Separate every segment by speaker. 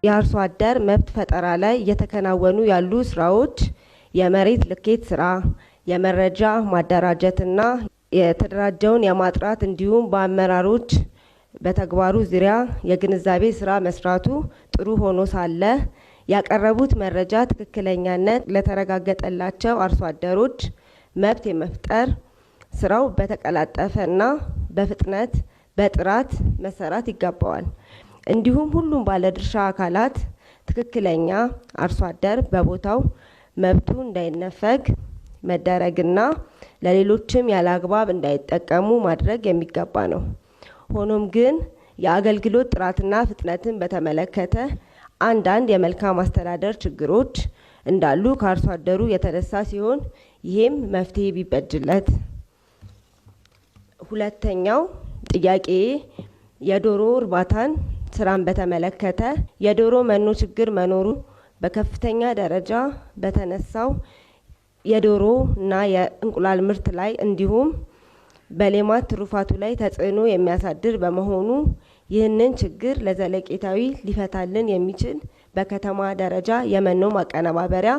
Speaker 1: የአርሶ አደር መብት ፈጠራ ላይ እየተከናወኑ ያሉ ስራዎች የመሬት ልኬት ስራ፣ የመረጃ ማደራጀትና የተደራጀውን የማጥራት እንዲሁም በአመራሮች በተግባሩ ዙሪያ የግንዛቤ ስራ መስራቱ ጥሩ ሆኖ ሳለ ያቀረቡት መረጃ ትክክለኛነት ለተረጋገጠላቸው አርሶ አደሮች መብት የመፍጠር ስራው በተቀላጠፈና በፍጥነት በጥራት መሰራት ይገባዋል። እንዲሁም ሁሉም ባለድርሻ አካላት ትክክለኛ አርሶ አደር በቦታው መብቱ እንዳይነፈግ መደረግና ለሌሎችም ያለአግባብ እንዳይጠቀሙ ማድረግ የሚገባ ነው። ሆኖም ግን የአገልግሎት ጥራትና ፍጥነትን በተመለከተ አንዳንድ የመልካም አስተዳደር ችግሮች እንዳሉ ከአርሶ አደሩ የተነሳ ሲሆን ይህም መፍትሄ ቢበጅለት። ሁለተኛው ጥያቄ የዶሮ እርባታን ስራን በተመለከተ የዶሮ መኖ ችግር መኖሩ በከፍተኛ ደረጃ በተነሳው የዶሮ እና የእንቁላል ምርት ላይ እንዲሁም በሌማት ትሩፋቱ ላይ ተጽዕኖ የሚያሳድር በመሆኑ ይህንን ችግር ለዘለቄታዊ ሊፈታልን የሚችል በከተማ ደረጃ የመኖ ማቀነባበሪያ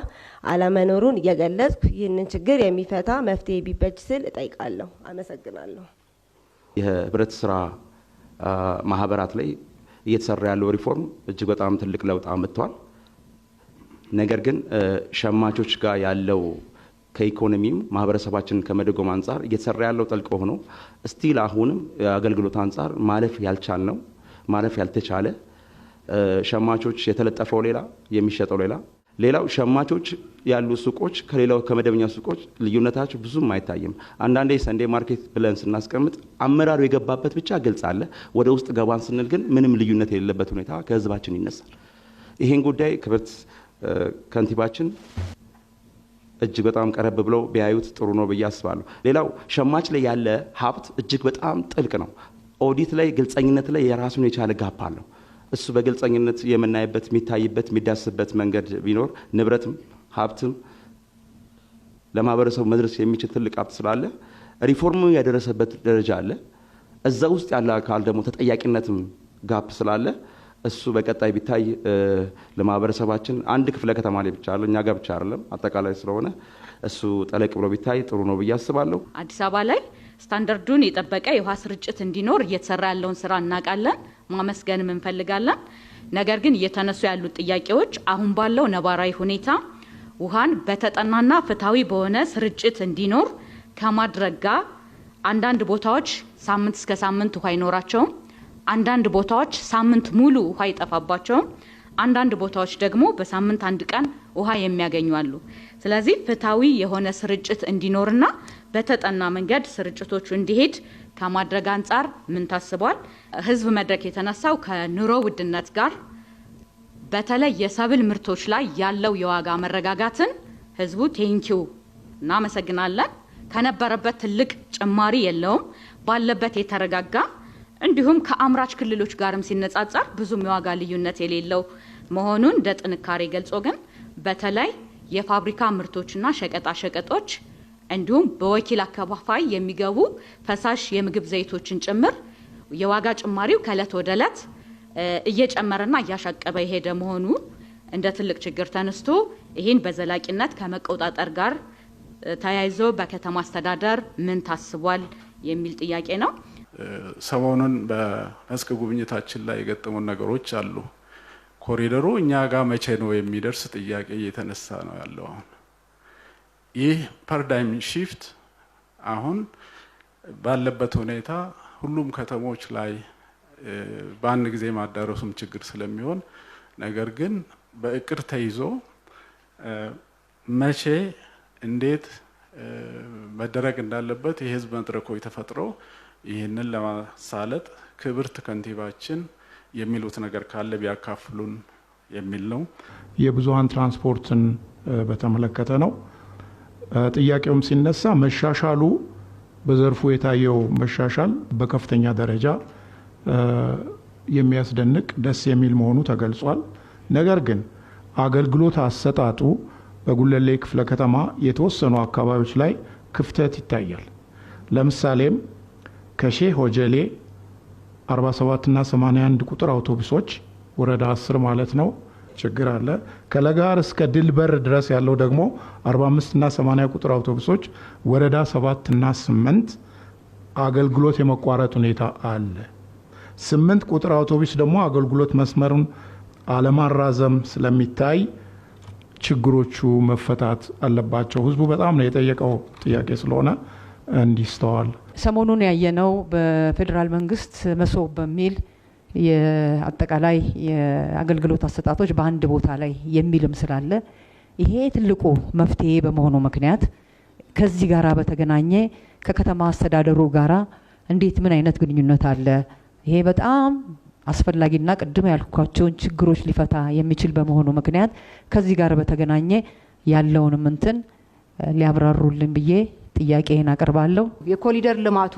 Speaker 1: አለመኖሩን እየገለጽኩ ይህንን ችግር የሚፈታ መፍትሄ ቢበጅ ስል እጠይቃለሁ። አመሰግናለሁ።
Speaker 2: የህብረት ስራ ማህበራት ላይ እየተሰራ ያለው ሪፎርም እጅግ በጣም ትልቅ ለውጥ አምጥቷል። ነገር ግን ሸማቾች ጋር ያለው ከኢኮኖሚም ማህበረሰባችንን ከመደጎም አንጻር እየተሰራ ያለው ጥልቅ ሆኖ ስቲል አሁንም አገልግሎት አንጻር ማለፍ ያልተቻለ ሸማቾች የተለጠፈው ሌላ የሚሸጠው ሌላው ሸማቾች ያሉ ሱቆች ከሌላው ከመደበኛ ሱቆች ልዩነታቸው ብዙም አይታይም። አንዳንዴ ሰንዴ ማርኬት ብለን ስናስቀምጥ አመራሩ የገባበት ብቻ ግልጽ አለ። ወደ ውስጥ ገባን ስንል ግን ምንም ልዩነት የሌለበት ሁኔታ ከህዝባችን ይነሳል። ይሄን ጉዳይ ክብርት ከንቲባችን እጅግ በጣም ቀረብ ብለው ቢያዩት ጥሩ ነው ብዬ አስባለሁ። ሌላው ሸማች ላይ ያለ ሀብት እጅግ በጣም ጥልቅ ነው። ኦዲት ላይ ግልጸኝነት ላይ የራሱን የቻለ ጋፕ አለው። እሱ በግልጸኝነት የምናይበት የሚታይበት የሚዳስበት መንገድ ቢኖር ንብረትም ሀብትም ለማህበረሰቡ መድረስ የሚችል ትልቅ ሀብት ስላለ ሪፎርሙ ያደረሰበት ደረጃ አለ። እዛ ውስጥ ያለ አካል ደግሞ ተጠያቂነትም ጋፕ ስላለ እሱ በቀጣይ ቢታይ ለማህበረሰባችን አንድ ክፍለ ከተማ ላይ ብቻ አለ እኛ ጋር ብቻ አይደለም አጠቃላይ ስለሆነ እሱ ጠለቅ ብሎ ቢታይ ጥሩ ነው ብዬ አስባለሁ።
Speaker 3: አዲስ አበባ ላይ ስታንዳርዱን የጠበቀ የውሃ ስርጭት እንዲኖር እየተሰራ ያለውን ስራ እናውቃለን፣ ማመስገንም እንፈልጋለን። ነገር ግን እየተነሱ ያሉት ጥያቄዎች አሁን ባለው ነባራዊ ሁኔታ ውሃን በተጠናና ፍትሃዊ በሆነ ስርጭት እንዲኖር ከማድረግ ጋር አንዳንድ ቦታዎች ሳምንት እስከ ሳምንት ውሃ አይኖራቸውም። አንዳንድ ቦታዎች ሳምንት ሙሉ ውሃ ይጠፋባቸውም። አንዳንድ ቦታዎች ደግሞ በሳምንት አንድ ቀን ውሃ የሚያገኙ አሉ። ስለዚህ ፍትሃዊ የሆነ ስርጭት እንዲኖርና በተጠና መንገድ ስርጭቶቹ እንዲሄድ ከማድረግ አንጻር ምን ታስቧል? ህዝብ መድረክ የተነሳው ከኑሮ ውድነት ጋር በተለይ የሰብል ምርቶች ላይ ያለው የዋጋ መረጋጋትን ህዝቡ ቴንኪው እናመሰግናለን ከነበረበት ትልቅ ጭማሪ የለውም ባለበት የተረጋጋ እንዲሁም ከአምራች ክልሎች ጋርም ሲነጻጸር ብዙም የዋጋ ልዩነት የሌለው መሆኑን እንደ ጥንካሬ ገልጾ ግን በተለይ የፋብሪካ ምርቶችና ሸቀጣ ሸቀጦች እንዲሁም በወኪል አከፋፋይ የሚገቡ ፈሳሽ የምግብ ዘይቶችን ጭምር የዋጋ ጭማሪው ከእለት ወደ እለት እየጨመረና እያሻቀበ የሄደ መሆኑ እንደ ትልቅ ችግር ተነስቶ ይህን በዘላቂነት ከመቆጣጠር ጋር ተያይዞ በከተማ አስተዳደር ምን ታስቧል የሚል ጥያቄ ነው።
Speaker 4: ሰሞኑን በመስክ ጉብኝታችን ላይ የገጠሙን ነገሮች አሉ። ኮሪደሩ እኛ ጋር መቼ ነው የሚደርስ ጥያቄ እየተነሳ ነው ያለው። አሁን ይህ ፓራዳይም ሺፍት አሁን ባለበት ሁኔታ ሁሉም ከተሞች ላይ በአንድ ጊዜ ማዳረሱም ችግር ስለሚሆን ነገር ግን በእቅድ ተይዞ መቼ እንዴት መደረግ እንዳለበት የህዝብ መድረኮች ተፈጥሮ ይህንን ለማሳለጥ ክብርት ከንቲባችን የሚሉት ነገር ካለ ቢያካፍሉን የሚል ነው።
Speaker 5: የብዙሃን ትራንስፖርትን በተመለከተ ነው ጥያቄውም ሲነሳ መሻሻሉ በዘርፉ የታየው መሻሻል በከፍተኛ ደረጃ የሚያስደንቅ ደስ የሚል መሆኑ ተገልጿል። ነገር ግን አገልግሎት አሰጣጡ በጉለሌ ክፍለ ከተማ የተወሰኑ አካባቢዎች ላይ ክፍተት ይታያል። ለምሳሌም ከሼህ ሆጀሌ 47 እና 81 ቁጥር አውቶቡሶች ወረዳ 10 ማለት ነው ችግር አለ። ከለጋር እስከ ድልበር ድረስ ያለው ደግሞ 45 እና 80 ቁጥር አውቶቡሶች ወረዳ 7 እና 8 አገልግሎት የመቋረጥ ሁኔታ አለ። 8 ቁጥር አውቶቡስ ደግሞ አገልግሎት መስመሩን አለማራዘም ስለሚታይ ችግሮቹ መፈታት አለባቸው። ህዝቡ በጣም ነው የጠየቀው ጥያቄ ስለሆነ እንዲስተዋል።
Speaker 6: ሰሞኑን ያየነው በፌዴራል መንግስት መሶብ በሚል የአጠቃላይ የአገልግሎት አሰጣጦች በአንድ ቦታ ላይ የሚልም ስላለ ይሄ ትልቁ መፍትሄ በመሆኑ ምክንያት ከዚህ ጋራ በተገናኘ ከከተማ አስተዳደሩ ጋራ እንዴት ምን አይነት ግንኙነት አለ? ይሄ በጣም አስፈላጊና ቅድም ያልኳቸውን ችግሮች ሊፈታ የሚችል በመሆኑ ምክንያት ከዚህ ጋር በተገናኘ ያለውንም እንትን ሊያብራሩልን ብዬ ጥያቄን አቀርባለሁ።
Speaker 7: የኮሪደር ልማቱ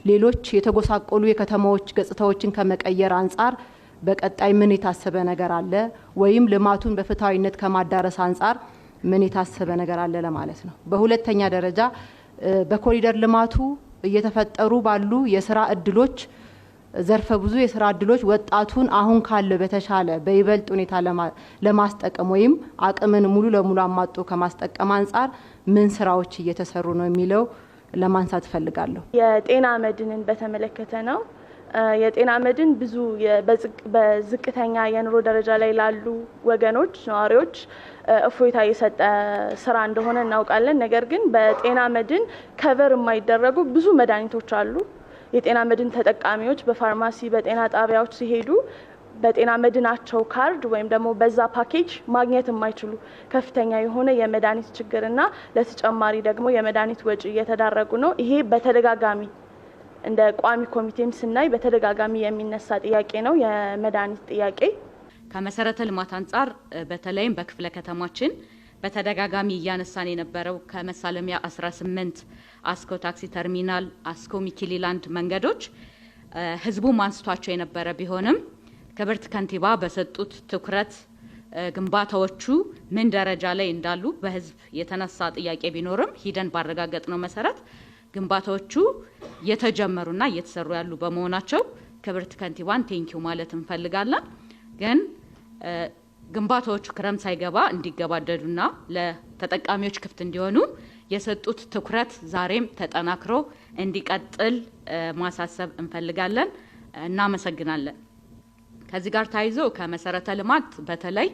Speaker 7: ሌሎች የተጎሳቆሉ የከተማዎች ገጽታዎችን ከመቀየር አንጻር በቀጣይ ምን የታሰበ ነገር አለ? ወይም ልማቱን በፍትሃዊነት ከማዳረስ አንጻር ምን የታሰበ ነገር አለ ለማለት ነው። በሁለተኛ ደረጃ በኮሪደር ልማቱ እየተፈጠሩ ባሉ የስራ እድሎች ዘርፈ ብዙ የስራ እድሎች ወጣቱን አሁን ካለ በተሻለ በይበልጥ ሁኔታ ለማስጠቀም ወይም አቅምን ሙሉ ለሙሉ አማጦ ከማስጠቀም አንጻር ምን ስራዎች እየተሰሩ ነው የሚለው ለማንሳት ፈልጋለሁ።
Speaker 8: የጤና መድንን በተመለከተ ነው። የጤና መድን ብዙ በዝቅተኛ የኑሮ ደረጃ ላይ ላሉ ወገኖች ነዋሪዎች እፎይታ የሰጠ ስራ እንደሆነ እናውቃለን። ነገር ግን በጤና መድን ከቨር የማይደረጉ ብዙ መድኃኒቶች አሉ። የጤና መድን ተጠቃሚዎች በፋርማሲ በጤና ጣቢያዎች ሲሄዱ በጤና መድናቸው ካርድ ወይም ደግሞ በዛ ፓኬጅ ማግኘት የማይችሉ ከፍተኛ የሆነ የመድኃኒት ችግርና ለተጨማሪ ደግሞ የመድኃኒት ወጪ እየተዳረጉ ነው። ይሄ በተደጋጋሚ እንደ ቋሚ ኮሚቴም ስናይ በተደጋጋሚ የሚነሳ ጥያቄ ነው፣ የመድኃኒት ጥያቄ።
Speaker 3: ከመሰረተ ልማት አንጻር በተለይም በክፍለ ከተማችን በተደጋጋሚ እያነሳን የነበረው ከመሳለሚያ 18 አስኮ ታክሲ ተርሚናል፣ አስኮ ሚኪሊላንድ መንገዶች ህዝቡ ማንስቷቸው የነበረ ቢሆንም ክብርት ከንቲባ በሰጡት ትኩረት ግንባታዎቹ ምን ደረጃ ላይ እንዳሉ በህዝብ የተነሳ ጥያቄ ቢኖርም ሂደን ባረጋገጥ ነው መሰረት ግንባታዎቹ የተጀመሩና እየተሰሩ ያሉ በመሆናቸው ክብርት ከንቲባን ቴንኪው ማለት እንፈልጋለን። ግን ግንባታዎቹ ክረምት ሳይገባ እንዲገባደዱና ለተጠቃሚዎች ክፍት እንዲሆኑ የሰጡት ትኩረት ዛሬም ተጠናክሮ እንዲቀጥል ማሳሰብ እንፈልጋለን። እናመሰግናለን። ከዚህ ጋር ታይዞ ከመሰረተ ልማት በተለይ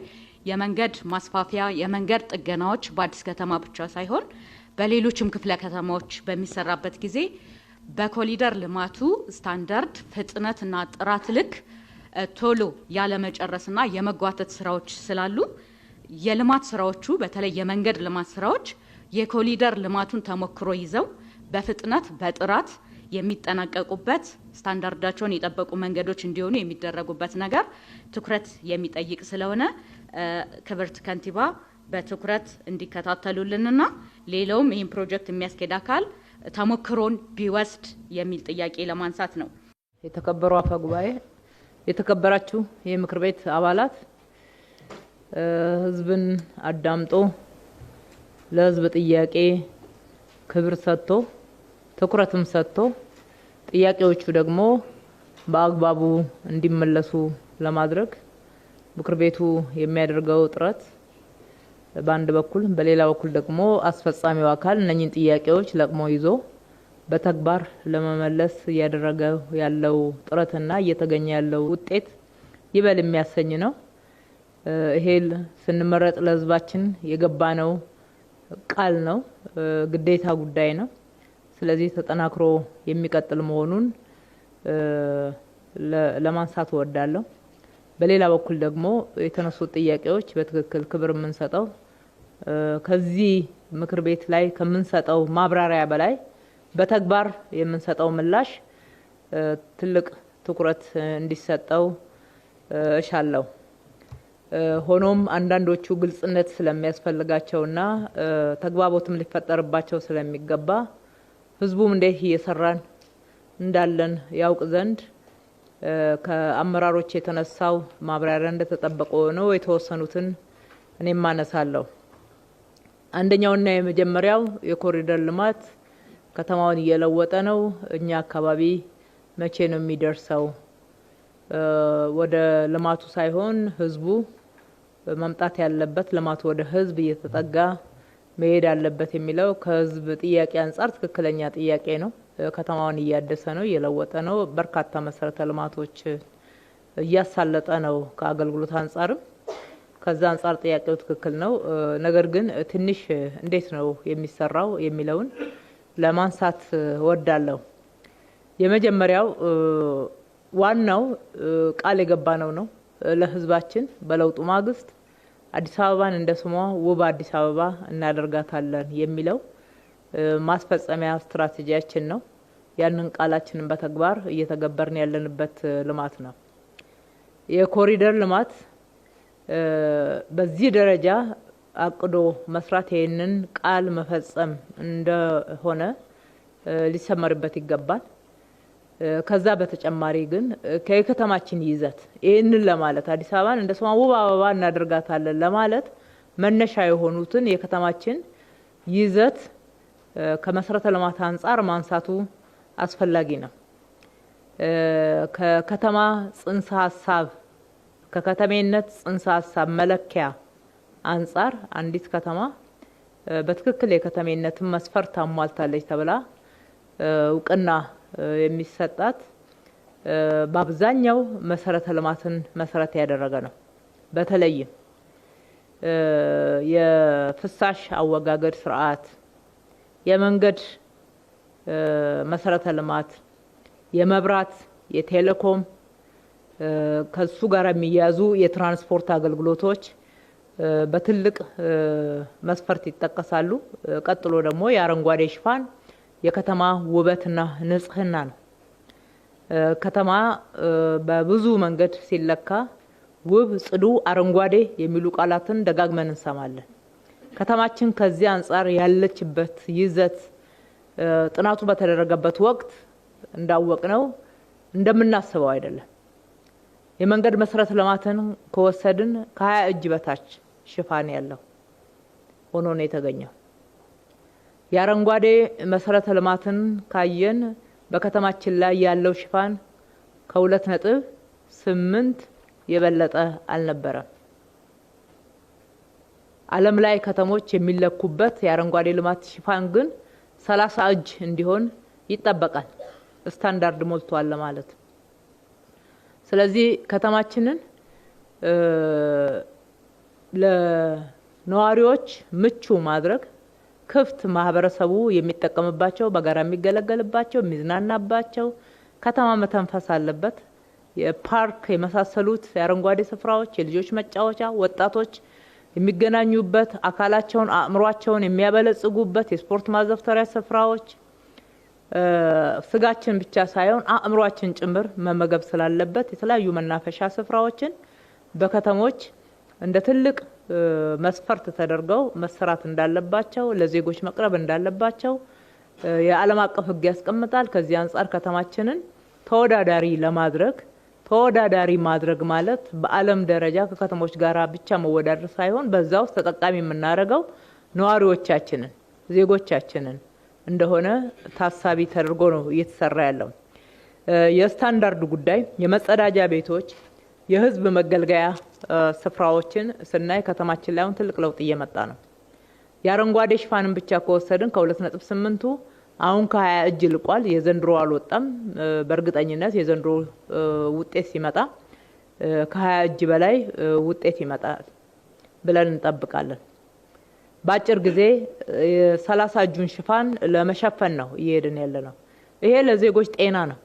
Speaker 3: የመንገድ ማስፋፊያ የመንገድ ጥገናዎች በአዲስ ከተማ ብቻ ሳይሆን በሌሎችም ክፍለ ከተማዎች በሚሰራበት ጊዜ በኮሪደር ልማቱ ስታንዳርድ ፍጥነትና ጥራት ልክ ቶሎ ያለ መጨረስና የመጓተት ስራዎች ስላሉ የልማት ስራዎቹ በተለይ የመንገድ ልማት ስራዎች የኮሪደር ልማቱን ተሞክሮ ይዘው በፍጥነት በጥራት የሚጠናቀቁበት ስታንዳርዳቸውን የጠበቁ መንገዶች እንዲሆኑ የሚደረጉበት ነገር ትኩረት የሚጠይቅ ስለሆነ ክብርት ከንቲባ በትኩረት እንዲከታተሉልንና ሌላውም ይህን ፕሮጀክት የሚያስኬድ አካል ተሞክሮን ቢወስድ የሚል ጥያቄ ለማንሳት ነው።
Speaker 9: የተከበሩ አፈ ጉባኤ፣ የተከበራችሁ የምክር ቤት አባላት፣ ህዝብን አዳምጦ ለህዝብ ጥያቄ ክብር ሰጥቶ ትኩረትም ሰጥቶ ጥያቄዎቹ ደግሞ በአግባቡ እንዲመለሱ ለማድረግ ምክር ቤቱ የሚያደርገው ጥረት በአንድ በኩል፣ በሌላ በኩል ደግሞ አስፈጻሚው አካል እነኚህን ጥያቄዎች ለቅሞ ይዞ በተግባር ለመመለስ እያደረገ ያለው ጥረትና እየተገኘ ያለው ውጤት ይበል የሚያሰኝ ነው። ይሄ ስንመረጥ ለህዝባችን የገባነው ቃል ነው፣ ግዴታ ጉዳይ ነው። ስለዚህ ተጠናክሮ የሚቀጥል መሆኑን ለማንሳት እወዳለሁ። በሌላ በኩል ደግሞ የተነሱት ጥያቄዎች በትክክል ክብር የምንሰጠው ከዚህ ምክር ቤት ላይ ከምንሰጠው ማብራሪያ በላይ በተግባር የምንሰጠው ምላሽ ትልቅ ትኩረት እንዲሰጠው እሻለሁ። ሆኖም አንዳንዶቹ ግልጽነት ስለሚያስፈልጋቸውና ተግባቦትም ሊፈጠርባቸው ስለሚገባ ህዝቡም እንዴት እየሰራን እንዳለን ያውቅ ዘንድ ከአመራሮች የተነሳው ማብራሪያ እንደተጠበቀ ነው። የተወሰኑትን እኔም ማነሳለሁ። አንደኛውና የመጀመሪያው የኮሪደር ልማት ከተማውን እየለወጠ ነው። እኛ አካባቢ መቼ ነው የሚደርሰው ወደ ልማቱ ሳይሆን ህዝቡ መምጣት ያለበት ልማቱ ወደ ህዝብ እየተጠጋ መሄድ አለበት የሚለው ከህዝብ ጥያቄ አንጻር ትክክለኛ ጥያቄ ነው። ከተማውን እያደሰ ነው፣ እየለወጠ ነው፣ በርካታ መሰረተ ልማቶች እያሳለጠ ነው። ከአገልግሎት አንጻርም ከዛ አንጻር ጥያቄው ትክክል ነው። ነገር ግን ትንሽ እንዴት ነው የሚሰራው የሚለውን ለማንሳት ወዳለው የመጀመሪያው ዋናው ቃል የገባነው ነው ለህዝባችን በለውጡ ማግስት አዲስ አበባን እንደ ስሟ ውብ አዲስ አበባ እናደርጋታለን የሚለው ማስፈጸሚያ ስትራቴጂያችን ነው። ያንን ቃላችንን በተግባር እየተገበርን ያለንበት ልማት ነው። የኮሪደር ልማት በዚህ ደረጃ አቅዶ መስራት ይህንን ቃል መፈጸም እንደሆነ ሊሰመርበት ይገባል። ከዛ በተጨማሪ ግን ከከተማችን ይዘት ይህንን ለማለት አዲስ አበባን እንደ ስሟ ውብ አበባ እናደርጋታለን ለማለት መነሻ የሆኑትን የከተማችን ይዘት ከመሰረተ ልማት አንጻር ማንሳቱ አስፈላጊ ነው። ከከተማ ጽንሰ ሀሳብ ከከተሜነት ጽንሰ ሀሳብ መለኪያ አንጻር አንዲት ከተማ በትክክል የከተሜነትን መስፈርት አሟልታለች ተብላ እውቅና የሚሰጣት በአብዛኛው መሰረተ ልማትን መሰረት ያደረገ ነው። በተለይም የፍሳሽ አወጋገድ ስርዓት፣ የመንገድ መሰረተ ልማት፣ የመብራት፣ የቴሌኮም ከሱ ጋር የሚያዙ የትራንስፖርት አገልግሎቶች በትልቅ መስፈርት ይጠቀሳሉ። ቀጥሎ ደግሞ የአረንጓዴ ሽፋን የከተማ ውበትና ንጽህና ነው። ከተማ በብዙ መንገድ ሲለካ ውብ፣ ጽዱ፣ አረንጓዴ የሚሉ ቃላትን ደጋግመን እንሰማለን። ከተማችን ከዚህ አንጻር ያለችበት ይዘት ጥናቱ በተደረገበት ወቅት እንዳወቅነው እንደምናስበው አይደለም። የመንገድ መሰረተ ልማትን ከወሰድን ከ20 እጅ በታች ሽፋን ያለው ሆኖ ነው የተገኘው። የአረንጓዴ መሰረተ ልማትን ካየን በከተማችን ላይ ያለው ሽፋን ከ2.8 የበለጠ አልነበረም። ዓለም ላይ ከተሞች የሚለኩበት የአረንጓዴ ልማት ሽፋን ግን 30 እጅ እንዲሆን ይጠበቃል። ስታንዳርድ ሞልቷል ማለት። ስለዚህ ከተማችንን ለነዋሪዎች ምቹ ማድረግ፣ ክፍት ማህበረሰቡ የሚጠቀምባቸው በጋራ የሚገለገልባቸው የሚዝናናባቸው ከተማ መተንፈስ አለበት። የፓርክ የመሳሰሉት የአረንጓዴ ስፍራዎች፣ የልጆች መጫወቻ፣ ወጣቶች የሚገናኙበት አካላቸውን አእምሯቸውን የሚያበለጽጉበት የስፖርት ማዘውተሪያ ስፍራዎች ስጋችን ብቻ ሳይሆን አእምሯችን ጭምር መመገብ ስላለበት የተለያዩ መናፈሻ ስፍራዎችን በከተሞች እንደ ትልቅ መስፈርት ተደርገው መሰራት እንዳለባቸው ለዜጎች መቅረብ እንዳለባቸው የዓለም አቀፍ ሕግ ያስቀምጣል። ከዚህ አንጻር ከተማችንን ተወዳዳሪ ማድረግ ማለት በዓለም ደረጃ ከከተሞች ጋር ብቻ መወዳደር ሳይሆን በዛ ውስጥ ተጠቃሚ የምናደርገው ነዋሪዎቻችንን ዜጎቻችንን እንደሆነ ታሳቢ ተደርጎ ነው እየተሰራ ያለው። የስታንዳርድ ጉዳይ የመጸዳጃ ቤቶች የህዝብ መገልገያ ስፍራዎችን ስናይ ከተማችን ላይ አሁን ትልቅ ለውጥ እየመጣ ነው። የአረንጓዴ ሽፋንን ብቻ ከወሰድን ከ2.8 አሁን ከ20 እጅ ልቋል። የዘንድሮ አልወጣም። በእርግጠኝነት የዘንድሮ ውጤት ሲመጣ ከ20 እጅ በላይ ውጤት ይመጣል ብለን እንጠብቃለን። በአጭር ጊዜ የ30 እጁን ሽፋን ለመሸፈን ነው እየሄድን ያለ ነው። ይሄ ለዜጎች ጤና ነው።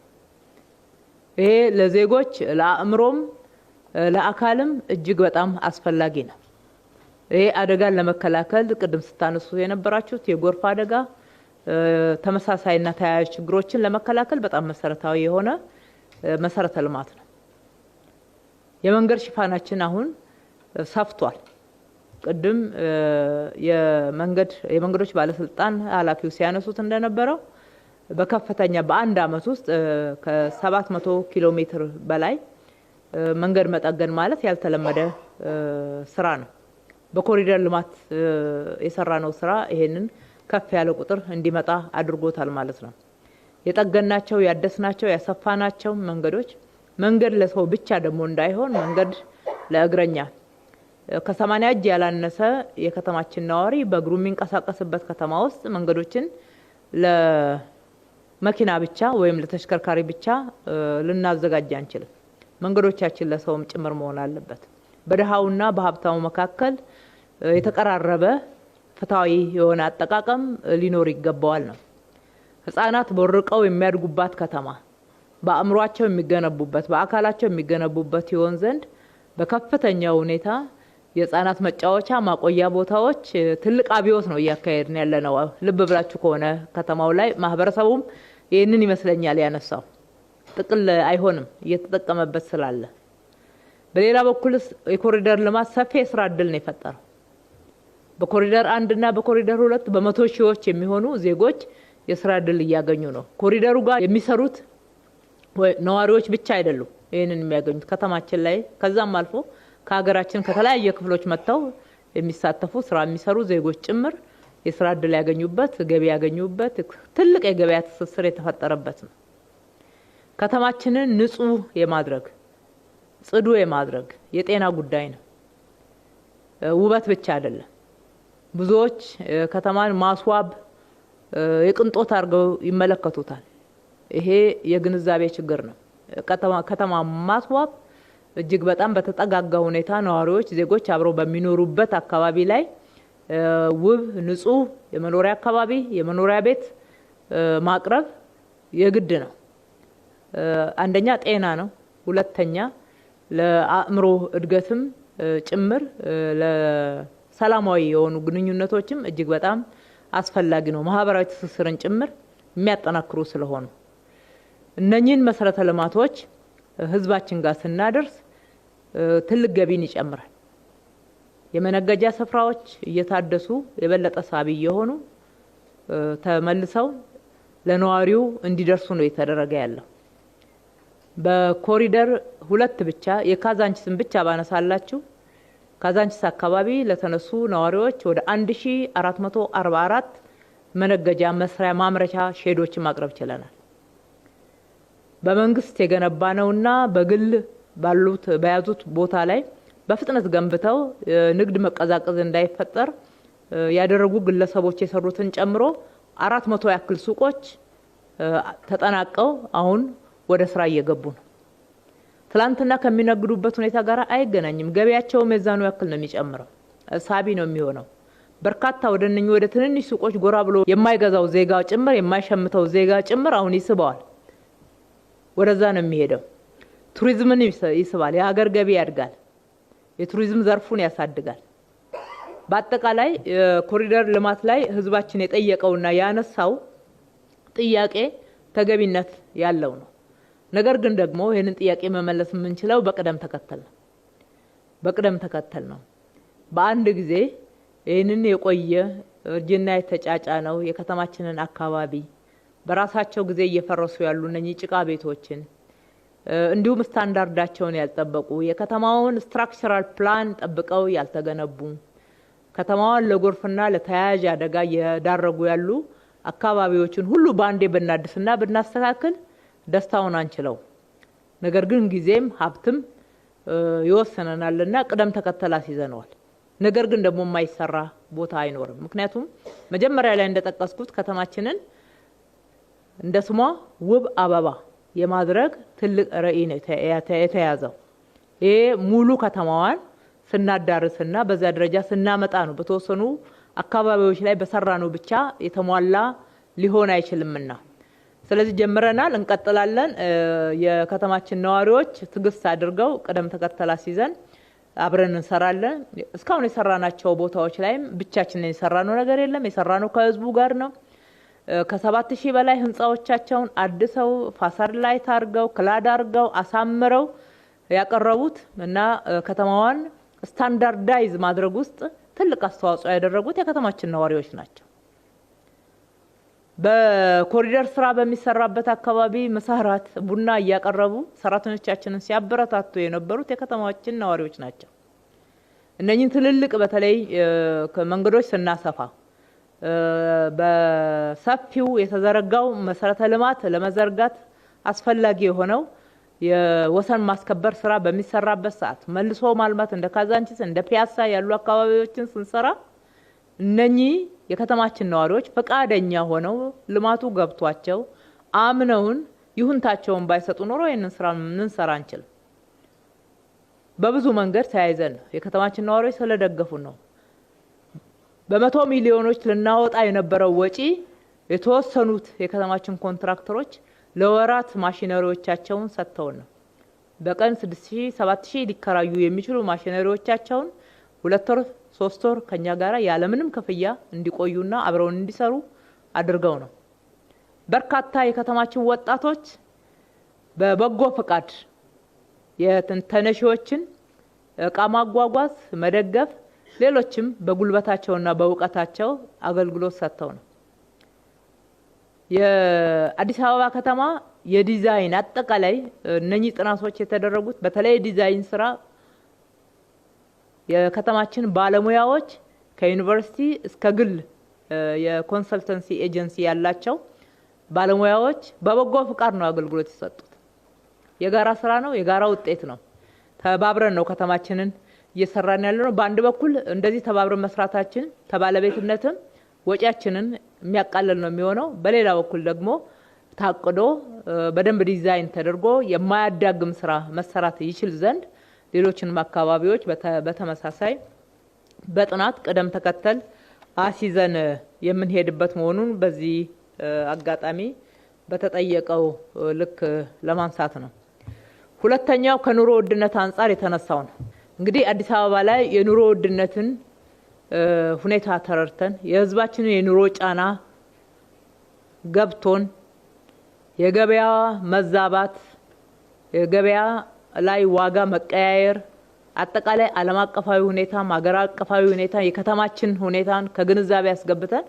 Speaker 9: ይሄ ለዜጎች ለአእምሮም ለአካልም እጅግ በጣም አስፈላጊ ነው። ይሄ አደጋን ለመከላከል ቅድም ስታነሱ የነበራችሁት የጎርፍ አደጋ ተመሳሳይና ተያያዥ ችግሮችን ለመከላከል በጣም መሰረታዊ የሆነ መሰረተ ልማት ነው። የመንገድ ሽፋናችን አሁን ሰፍቷል። ቅድም የመንገዶች ባለስልጣን ኃላፊው ሲያነሱት እንደነበረው በከፍተኛ በአንድ አመት ውስጥ ከ700 ኪሎ ሜትር በላይ መንገድ መጠገን ማለት ያልተለመደ ስራ ነው። በኮሪደር ልማት የሰራነው ስራ ይሄንን ከፍ ያለ ቁጥር እንዲመጣ አድርጎታል ማለት ነው። የጠገናቸው፣ ያደስናቸው፣ ያሰፋናቸው መንገዶች መንገድ ለሰው ብቻ ደግሞ እንዳይሆን መንገድ ለእግረኛ ከ80 እጅ ያላነሰ የከተማችን ነዋሪ በእግሩ የሚንቀሳቀስበት ከተማ ውስጥ መንገዶችን ለመኪና ብቻ ወይም ለተሽከርካሪ ብቻ ልናዘጋጅ አንችልም። መንገዶቻችን ለሰውም ጭምር መሆን አለበት። በደሃውና በሀብታሙ መካከል የተቀራረበ ፍትሃዊ የሆነ አጠቃቀም ሊኖር ይገባዋል ነው። ህፃናት በርቀው የሚያድጉባት ከተማ በአእምሯቸው የሚገነቡበት በአካላቸው የሚገነቡበት ይሆን ዘንድ በከፍተኛ ሁኔታ የህፃናት መጫወቻ ማቆያ ቦታዎች ትልቅ አብዮት ነው እያካሄድን ያለነው። ልብ ብላችሁ ከሆነ ከተማው ላይ ማህበረሰቡም ይህንን ይመስለኛል ያነሳው። ጥቅል አይሆንም እየተጠቀመበት ስላለ። በሌላ በኩል የኮሪደር ልማት ሰፊ የስራ እድል ነው የፈጠረው። በኮሪደር 1 እና በኮሪደር 2 በመቶ ሺዎች የሚሆኑ ዜጎች የስራ እድል እያገኙ ነው። ኮሪደሩ ጋር የሚሰሩት ነዋሪዎች ብቻ አይደሉም ይህንን የሚያገኙት ከተማችን ላይ ከዛም አልፎ ከሀገራችን ከተለያየ ክፍሎች መጥተው የሚሳተፉ ስራ የሚሰሩ ዜጎች ጭምር የስራ እድል ያገኙበት ገቢ ያገኙበት ትልቅ የገበያ ትስስር የተፈጠረበት ነው። ከተማችንን ንጹህ የማድረግ ጽዱ የማድረግ የጤና ጉዳይ ነው። ውበት ብቻ አይደለም። ብዙዎች ከተማን ማስዋብ የቅንጦት አድርገው ይመለከቱታል። ይሄ የግንዛቤ ችግር ነው። ከተማ ማስዋብ እጅግ በጣም በተጠጋጋ ሁኔታ ነዋሪዎች ዜጎች አብረው በሚኖሩበት አካባቢ ላይ ውብ ንጹህ የመኖሪያ አካባቢ የመኖሪያ ቤት ማቅረብ የግድ ነው። አንደኛ ጤና ነው። ሁለተኛ ለአእምሮ እድገትም ጭምር ለሰላማዊ የሆኑ ግንኙነቶችም እጅግ በጣም አስፈላጊ ነው። ማህበራዊ ትስስርን ጭምር የሚያጠናክሩ ስለሆኑ እነኚህን መሰረተ ልማቶች ህዝባችን ጋር ስናደርስ ትልቅ ገቢን ይጨምራል። የመነገጃ ስፍራዎች እየታደሱ የበለጠ ሳቢ የሆኑ ተመልሰው ለነዋሪው እንዲደርሱ ነው የተደረገ ያለው። በኮሪደር 2 ብቻ የካዛንቺስን ብቻ ባነሳላችሁ ካዛንቺስ አካባቢ ለተነሱ ነዋሪዎች ወደ 1444 መነገጃ መስሪያ ማምረቻ ሼዶች ማቅረብ ችለናል። በመንግስት የገነባነውና በግል ባሉት በያዙት ቦታ ላይ በፍጥነት ገንብተው ንግድ መቀዛቀዝ እንዳይፈጠር ያደረጉ ግለሰቦች የሰሩትን ጨምሮ 400 ያክል ሱቆች ተጠናቀው አሁን ወደ ስራ እየገቡ ነው። ትላንትና ከሚነግዱበት ሁኔታ ጋር አይገናኝም። ገበያቸውም የዛኑ ያክል ነው የሚጨምረው። ሳቢ ነው የሚሆነው። በርካታ ወደ ትንንሽ ሱቆች ጎራ ብሎ የማይገዛው ዜጋ ጭምር የማይሸምተው ዜጋ ጭምር አሁን ይስበዋል። ወደዛ ነው የሚሄደው። ቱሪዝምን ይስባል። የሀገር ገቢ ያድጋል። የቱሪዝም ዘርፉን ያሳድጋል። በአጠቃላይ ኮሪደር ልማት ላይ ህዝባችን የጠየቀውና ያነሳው ጥያቄ ተገቢነት ያለው ነው። ነገር ግን ደግሞ ይህንን ጥያቄ መመለስ የምንችለው በቅደም ተከተል ነው። በአንድ ጊዜ ይህንን የቆየ እርጅና የተጫጫነው የከተማችንን አካባቢ በራሳቸው ጊዜ እየፈረሱ ያሉ እነኚህ ጭቃ ቤቶችን እንዲሁም ስታንዳርዳቸውን ያልጠበቁ የከተማውን ስትራክቸራል ፕላን ጠብቀው ያልተገነቡ ከተማዋን ለጎርፍና ለተያያዥ አደጋ እየዳረጉ ያሉ አካባቢዎችን ሁሉ ባንዴ ብናድስና ብናስተካክል ደስታውን አንችለው። ነገር ግን ጊዜም ሀብትም ይወሰነናልና ቅደም ተከተል አስይዘነዋል። ነገር ግን ደግሞ የማይሰራ ቦታ አይኖርም። ምክንያቱም መጀመሪያ ላይ እንደጠቀስኩት ከተማችንን እንደ ስሟ ውብ አበባ የማድረግ ትልቅ ራዕይ ነው የተያዘው። ይሄ ሙሉ ከተማዋን ስናዳርስና በዛ ደረጃ ስናመጣ ነው። በተወሰኑ አካባቢዎች ላይ በሰራነው ብቻ የተሟላ ሊሆን አይችልምና ስለዚህ ጀምረናል፣ እንቀጥላለን። የከተማችን ነዋሪዎች ትግስት አድርገው ቅደም ተከተል አስይዘን አብረን እንሰራለን። እስካሁን የሰራናቸው ቦታዎች ላይም ብቻችንን የሰራነው ነገር የለም። የሰራነው ከህዝቡ ጋር ነው። ከ7000 በላይ ህንጻዎቻቸውን አድሰው ፋሳድ ላይ ታርገው ክላድ አርገው አሳምረው ያቀረቡት እና ከተማዋን ስታንዳርዳይዝ ማድረግ ውስጥ ትልቅ አስተዋጽኦ ያደረጉት የከተማችን ነዋሪዎች ናቸው። በኮሪደር ስራ በሚሰራበት አካባቢ መሳራት ቡና እያቀረቡ ሰራተኞቻችንን ሲያበረታቱ የነበሩት የከተማችን ነዋሪዎች ናቸው። እነኚህን ትልልቅ በተለይ መንገዶች ስናሰፋ በሰፊው የተዘረጋው መሰረተ ልማት ለመዘርጋት አስፈላጊ የሆነው የወሰን ማስከበር ስራ በሚሰራበት ሰዓት መልሶ ማልማት እንደ ካዛንቺስ እንደ ፒያሳ ያሉ አካባቢዎችን ስንሰራ እነኚህ የከተማችን ነዋሪዎች ፈቃደኛ ሆነው ልማቱ ገብቷቸው አምነውን ይሁንታቸውን ባይሰጡ ኖሮ ይህንን ስራ ልንሰራ አንችልም። በብዙ መንገድ ተያይዘን የከተማችን ነዋሪዎች ስለደገፉ ነው። በመቶ ሚሊዮኖች ልናወጣ የነበረው ወጪ የተወሰኑት የከተማችን ኮንትራክተሮች ለወራት ማሽነሪዎቻቸውን ሰጥተውን ነው። በቀን 6000 7000 ሊከራዩ የሚችሉ ማሽነሪዎቻቸውን 2 ወር 3 ወር ከኛ ጋራ ያለምንም ክፍያ እንዲቆዩና አብረውን እንዲሰሩ አድርገው ነው። በርካታ የከተማችን ወጣቶች በበጎ ፈቃድ የተነሺዎችን እቃ ማጓጓዝ፣ መደገፍ፣ ሌሎችም በጉልበታቸውና በእውቀታቸው አገልግሎት ሰጥተው ነው። የአዲስ አበባ ከተማ የዲዛይን አጠቃላይ እነኚህ ጥናቶች የተደረጉት በተለይ ዲዛይን ስራ የከተማችን ባለሙያዎች ከዩኒቨርሲቲ እስከ ግል የኮንሰልተንሲ ኤጀንሲ ያላቸው ባለሙያዎች በበጎ ፍቃድ ነው አገልግሎት የሰጡት። የጋራ ስራ ነው፣ የጋራ ውጤት ነው። ተባብረን ነው ከተማችንን እየሰራን ያለነው። በአንድ በኩል እንደዚህ ተባብረን መስራታችን ተባለቤትነትም ወጪያችንን የሚያቃልል ነው የሚሆነው። በሌላ በኩል ደግሞ ታቅዶ በደንብ ዲዛይን ተደርጎ የማያዳግም ስራ መሰራት ይችል ዘንድ ሌሎችንም አካባቢዎች በተመሳሳይ በጥናት ቅደም ተከተል አሲዘን የምንሄድበት መሆኑን በዚህ አጋጣሚ በተጠየቀው ልክ ለማንሳት ነው። ሁለተኛው ከኑሮ ውድነት አንጻር የተነሳው ነው። እንግዲህ አዲስ አበባ ላይ የኑሮ ውድነትን ሁኔታ ተረድተን የህዝባችንን የኑሮ ጫና ገብቶን የገበያ መዛባት፣ የገበያ ላይ ዋጋ መቀያየር፣ አጠቃላይ ዓለም አቀፋዊ ሁኔታ፣ ሀገር አቀፋዊ ሁኔታ፣ የከተማችን ሁኔታን ከግንዛቤ ያስገብተን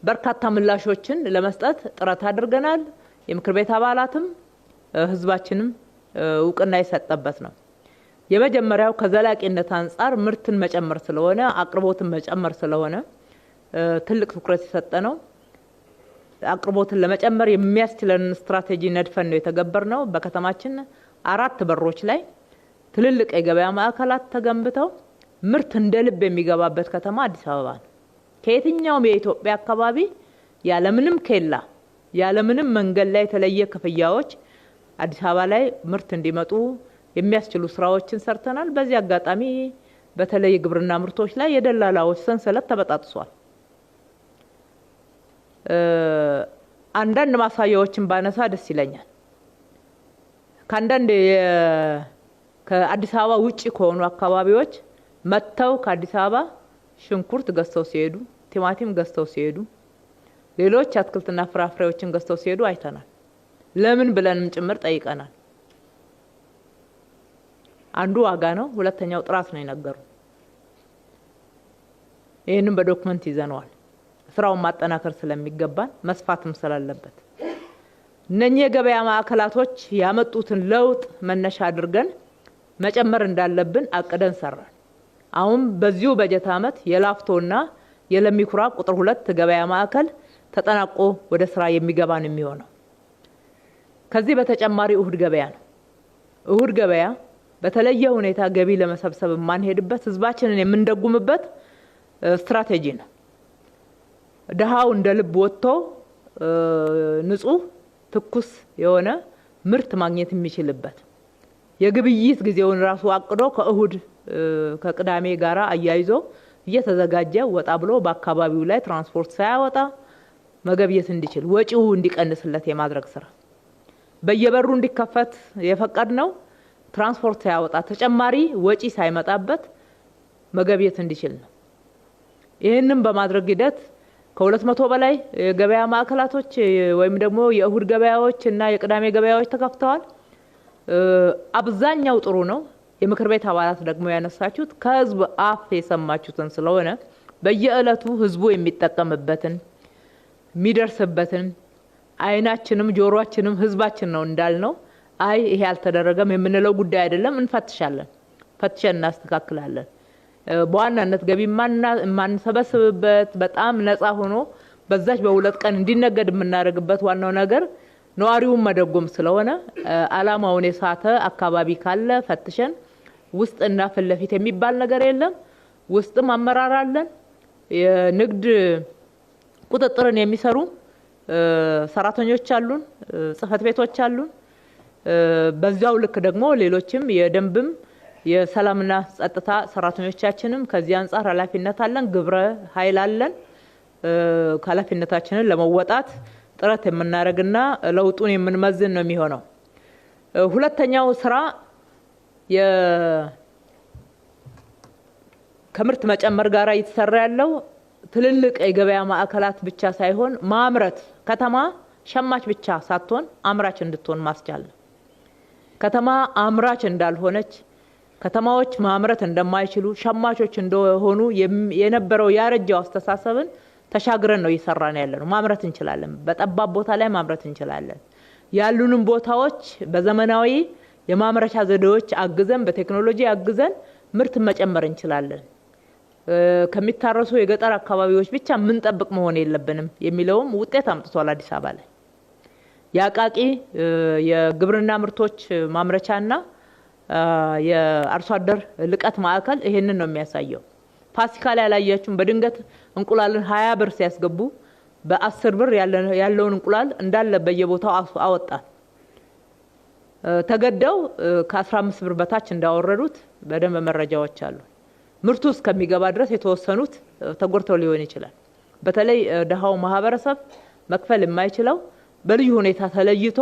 Speaker 9: በርካታ ምላሾችን ለመስጠት ጥረት አድርገናል። የምክር ቤት አባላትም ህዝባችንም እውቅና የሰጠበት ነው። የመጀመሪያው ከዘላቂነት አንጻር ምርትን መጨመር ስለሆነ አቅርቦትን መጨመር ስለሆነ ትልቅ ትኩረት የሰጠ ነው። አቅርቦትን ለመጨመር የሚያስችለን ስትራቴጂ ነድፈን ነው የተገበርነው። በከተማችን 4 በሮች ላይ ትልልቅ የገበያ ማዕከላት ተገንብተው ምርት እንደ ልብ የሚገባበት ከተማ አዲስ አበባ ነው። ከየትኛውም የኢትዮጵያ አካባቢ ያለምንም ኬላ ያለምንም መንገድ ላይ የተለየ ክፍያዎች አዲስ አበባ ላይ ምርት እንዲመጡ የሚያስችሉ ስራዎችን ሰርተናል። በዚህ አጋጣሚ በተለይ ግብርና ምርቶች ላይ የደላላዎች ሰንሰለት ተበጣጥሷል። አንዳንድ ማሳያዎችን ባነሳ ደስ ይለኛል። ከአንዳንድ ከአዲስ አበባ ውጪ ከሆኑ አካባቢዎች መጥተው ከአዲስ አበባ ሽንኩርት ገዝተው ሲሄዱ፣ ቲማቲም ገዝተው ሲሄዱ፣ ሌሎች አትክልትና ፍራፍሬዎችን ገዝተው ሲሄዱ አይተናል። ለምን ብለንም ጭምር ጠይቀናል። አንዱ ዋጋ ነው፣ ሁለተኛው ጥራት ነው የነገሩ። ይህንን በዶክመንት ይዘነዋል። ስራውን ማጠናከር ስለሚገባን መስፋትም ስላለበት እነኚህ የገበያ ማዕከላቶች ያመጡትን ለውጥ መነሻ አድርገን መጨመር እንዳለብን አቅደን ሰራን። አሁን በዚሁ በጀት ዓመት የላፍቶና የለሚኩራ ቁጥር 2 ገበያ ማዕከል ተጠናቆ ወደ ስራ የሚገባን የሚሆነው። ከዚህ በተጨማሪ እሁድ ገበያ ነው። እሁድ ገበያ በተለየ ሁኔታ ገቢ ለመሰብሰብ ማንሄድበት ህዝባችንን የምንደጉምበት ስትራቴጂ ነው። ደሃው እንደ ልብ ወጥቶ ንጹህ ትኩስ የሆነ ምርት ማግኘት የሚችልበት የግብይት ጊዜውን ራሱ አቅዶ ከእሁድ ከቅዳሜ ጋራ አያይዞ እየተዘጋጀ ወጣ ብሎ በአካባቢው ላይ ትራንስፖርት ሳያወጣ መገብየት እንዲችል ወጪው እንዲቀንስለት የማድረግ ስራ በየበሩ እንዲከፈት የፈቀድ ነው። ትራንስፖርት ሳያወጣ ተጨማሪ ወጪ ሳይመጣበት መገብየት እንዲችል ነው። ይህንን በማድረግ ሂደት ከ200 በላይ የገበያ ማዕከላቶች ወይም ደግሞ የእሁድ ገበያዎች እና የቅዳሜ ገበያዎች ተከፍተዋል። አብዛኛው ጥሩ ነው። የምክር ቤት አባላት ደግሞ ያነሳችሁት ከህዝብ አፍ የሰማችሁትን ስለሆነ በየዕለቱ ህዝቡ የሚጠቀምበትን የሚደርስበትን አይናችንም ጆሮአችንም ህዝባችን ነው እንዳልነው አይ ይሄ አልተደረገም የምንለው ጉዳይ አይደለም። እንፈትሻለን፣ ፈትሸን እናስተካክላለን። በዋናነት ገቢ ማንሰበስብበት በጣም ነፃ ሆኖ በዛች በ2 ቀን እንዲነገድ የምናደርግበት ዋናው ነገር ነዋሪውን መደጎም ስለሆነ አላማውን የሳተ አካባቢ ካለ ፈትሸን ውስጥና ፊት ለፊት የሚባል ነገር የለም። ውስጥም አመራር አለን። የንግድ ቁጥጥርን የሚሰሩ ሰራተኞች አሉን፣ ጽህፈት ቤቶች አሉን። በዛው ልክ ደግሞ ሌሎችም የደንብም የሰላምና ጸጥታ ሰራተኞቻችንም ከዚህ አንፃር ኃላፊነት አለን፣ ግብረ ኃይል አለን። ኃላፊነታችንን ለመወጣት ጥረት የምናደርግና ለውጡን የምንመዝን ነው የሚሆነው። ሁለተኛው ስራ ከምርት መጨመር ጋር እየተሰራ ያለው ትልልቅ የገበያ ማዕከላት ብቻ ሳይሆን ማምረት ከተማ ሸማች ብቻ ሳትሆን አምራች እንድትሆን ማስቻል ነው። ከተማ አምራች እንዳልሆነች ከተማዎች ማምረት እንደማይችሉ ሸማቾች እንደሆኑ የነበረው ያረጀው አስተሳሰብን ተሻግረን ነው እየሰራን ያለነው። ማምረት እንችላለን፣ በጠባብ ቦታ ላይ ማምረት እንችላለን። ያሉንም ቦታዎች በዘመናዊ የማምረቻ ዘዴዎች አግዘን በቴክኖሎጂ አግዘን ምርት መጨመር እንችላለን። ከሚታረሱ የገጠር አካባቢዎች ብቻ ምንጠብቅ መሆን የለብንም የሚለውም ውጤት አምጥቷል። አዲስ አበባ ላይ የአቃቂ የግብርና ምርቶች ማምረቻና የአርሶ አደር ልቀት ማዕከል ይሄንን ነው የሚያሳየው። ፋሲካ ላይ ያላያችሁም በድንገት እንቁላልን 20 ብር ሲያስገቡ በ10 ብር ያለውን እንቁላል እንዳለ በየቦታው አወጣን። ተገደው ከ15 ብር በታች እንዳወረዱት በደንብ መረጃዎች አሉ። ምርቱ እስከሚገባ ድረስ የተወሰኑት ተጎድተው ሊሆን ይችላል። በተለይ ደሃው ማህበረሰብ መክፈል የማይችለው በልዩ ሁኔታ ተለይቶ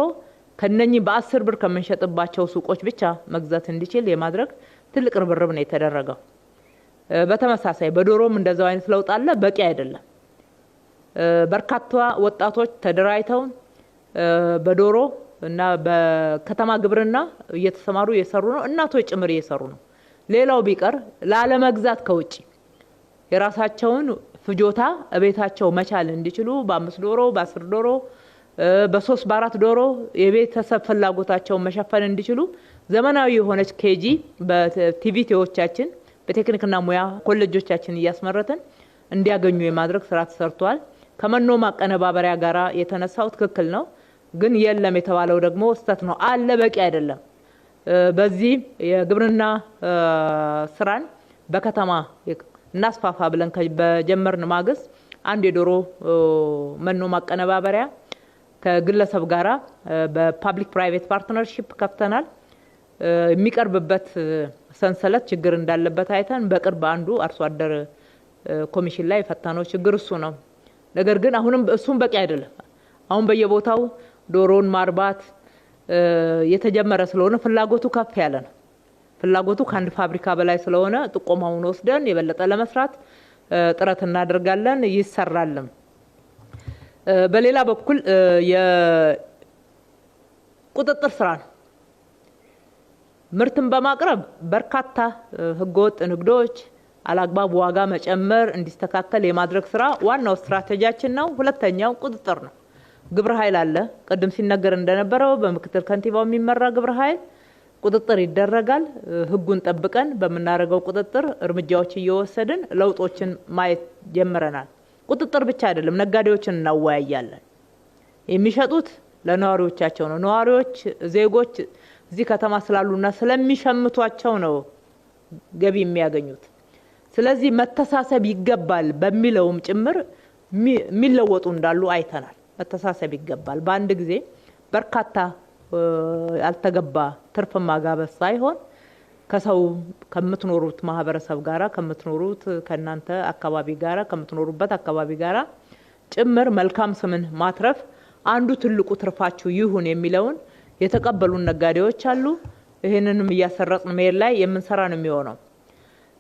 Speaker 9: ከነኚህ በ10 ብር ከመንሸጥባቸው ሱቆች ብቻ መግዛት እንዲችል የማድረግ ትልቅ ርብርብ ነው የተደረገው። በተመሳሳይ በዶሮም እንደዛው አይነት ለውጥ አለ። በቂ አይደለም። በርካታ ወጣቶች ተደራጅተው በዶሮ እና በከተማ ግብርና እየተሰማሩ እየሰሩ ነው። እናቶች ጭምር እየሰሩ ነው። ሌላው ቢቀር ላለመግዛት ከውጪ የራሳቸውን ፍጆታ እቤታቸው መቻል እንዲችሉ በ5 ዶሮ በ10 ዶሮ በ3 በ4 ዶሮ የቤተሰብ ፍላጎታቸውን መሸፈን እንዲችሉ ዘመናዊ የሆነች ኬጂ በቲቪቲዎቻችን በቴክኒክና ሙያ ኮሌጆቻችን እያስመረተን እንዲያገኙ የማድረግ ስራ ተሰርቷል። ከመኖ ማቀነባበሪያ ጋራ የተነሳው ትክክል ነው፣ ግን የለም የተባለው ደግሞ ስህተት ነው። አለ በቂ አይደለም። በዚህ የግብርና ስራን በከተማ እናስፋፋ ብለን በጀመርን ማግስት አንድ የዶሮ መኖ ማቀነባበሪያ ከግለሰብ ጋራ በፓብሊክ ፕራይቬት ፓርትነርሺፕ ከፍተናል። የሚቀርብበት ሰንሰለት ችግር እንዳለበት አይተን በቅርብ አንዱ አርሶ አደር ኮሚሽን ላይ ፈታነው ችግር እሱ ነው። ነገር ግን አሁንም እሱም በቂ አይደለም። አሁን በየቦታው ዶሮን ማርባት የተጀመረ ስለሆነ ፍላጎቱ ከፍ ያለ ነው። ፍላጎቱ ከአንድ ፋብሪካ በላይ ስለሆነ ጥቆማውን ወስደን የበለጠ ለመስራት ጥረት እናደርጋለን፣ ይሰራልም። በሌላ በኩል የቁጥጥር ስራ ነው። ምርትን በማቅረብ በርካታ ህገወጥ ንግዶች፣ አላግባብ ዋጋ መጨመር እንዲስተካከል የማድረግ ስራ ዋናው ስትራቴጂያችን ነው። ሁለተኛው ቁጥጥር ነው። ግብረ ኃይል አለ። ቅድም ሲነገር እንደነበረው በምክትል ከንቲባው የሚመራ ግብረ ኃይል ቁጥጥር ይደረጋል። ህጉን ጠብቀን በመናረጋው ቁጥጥር እርምጃዎች እየወሰድን ለውጦችን ማየት ጀምረናል። ቁጥጥር ብቻ አይደለም፣ ነጋዴዎችን እናወያያለን። የሚሸጡት ለነዋሪዎቻቸው ነው። ነዋሪዎች ዜጎች እዚህ ከተማ ስላሉና ስለሚሸምቷቸው ነው ገቢ የሚያገኙት። ስለዚህ መተሳሰብ ይገባል በሚለውም ጭምር የሚለወጡ እንዳሉ አይተናል። መተሳሰብ ይገባል። በአንድ ጊዜ በርካታ ያልተገባ ትርፍ ማጋበስ ሳይሆን ከሰው ከምትኖሩት ማህበረሰብ ጋራ ከምትኖሩት ከናንተ አካባቢ ጋራ ከምትኖሩበት አካባቢ ጋራ ጭምር መልካም ስምን ማትረፍ አንዱ ትልቁ ትርፋችሁ ይሁን የሚለውን የተቀበሉን ነጋዴዎች አሉ። ይሄንንም እያሰረጽን መሄድ ላይ የምንሰራ ነው የሚሆነው።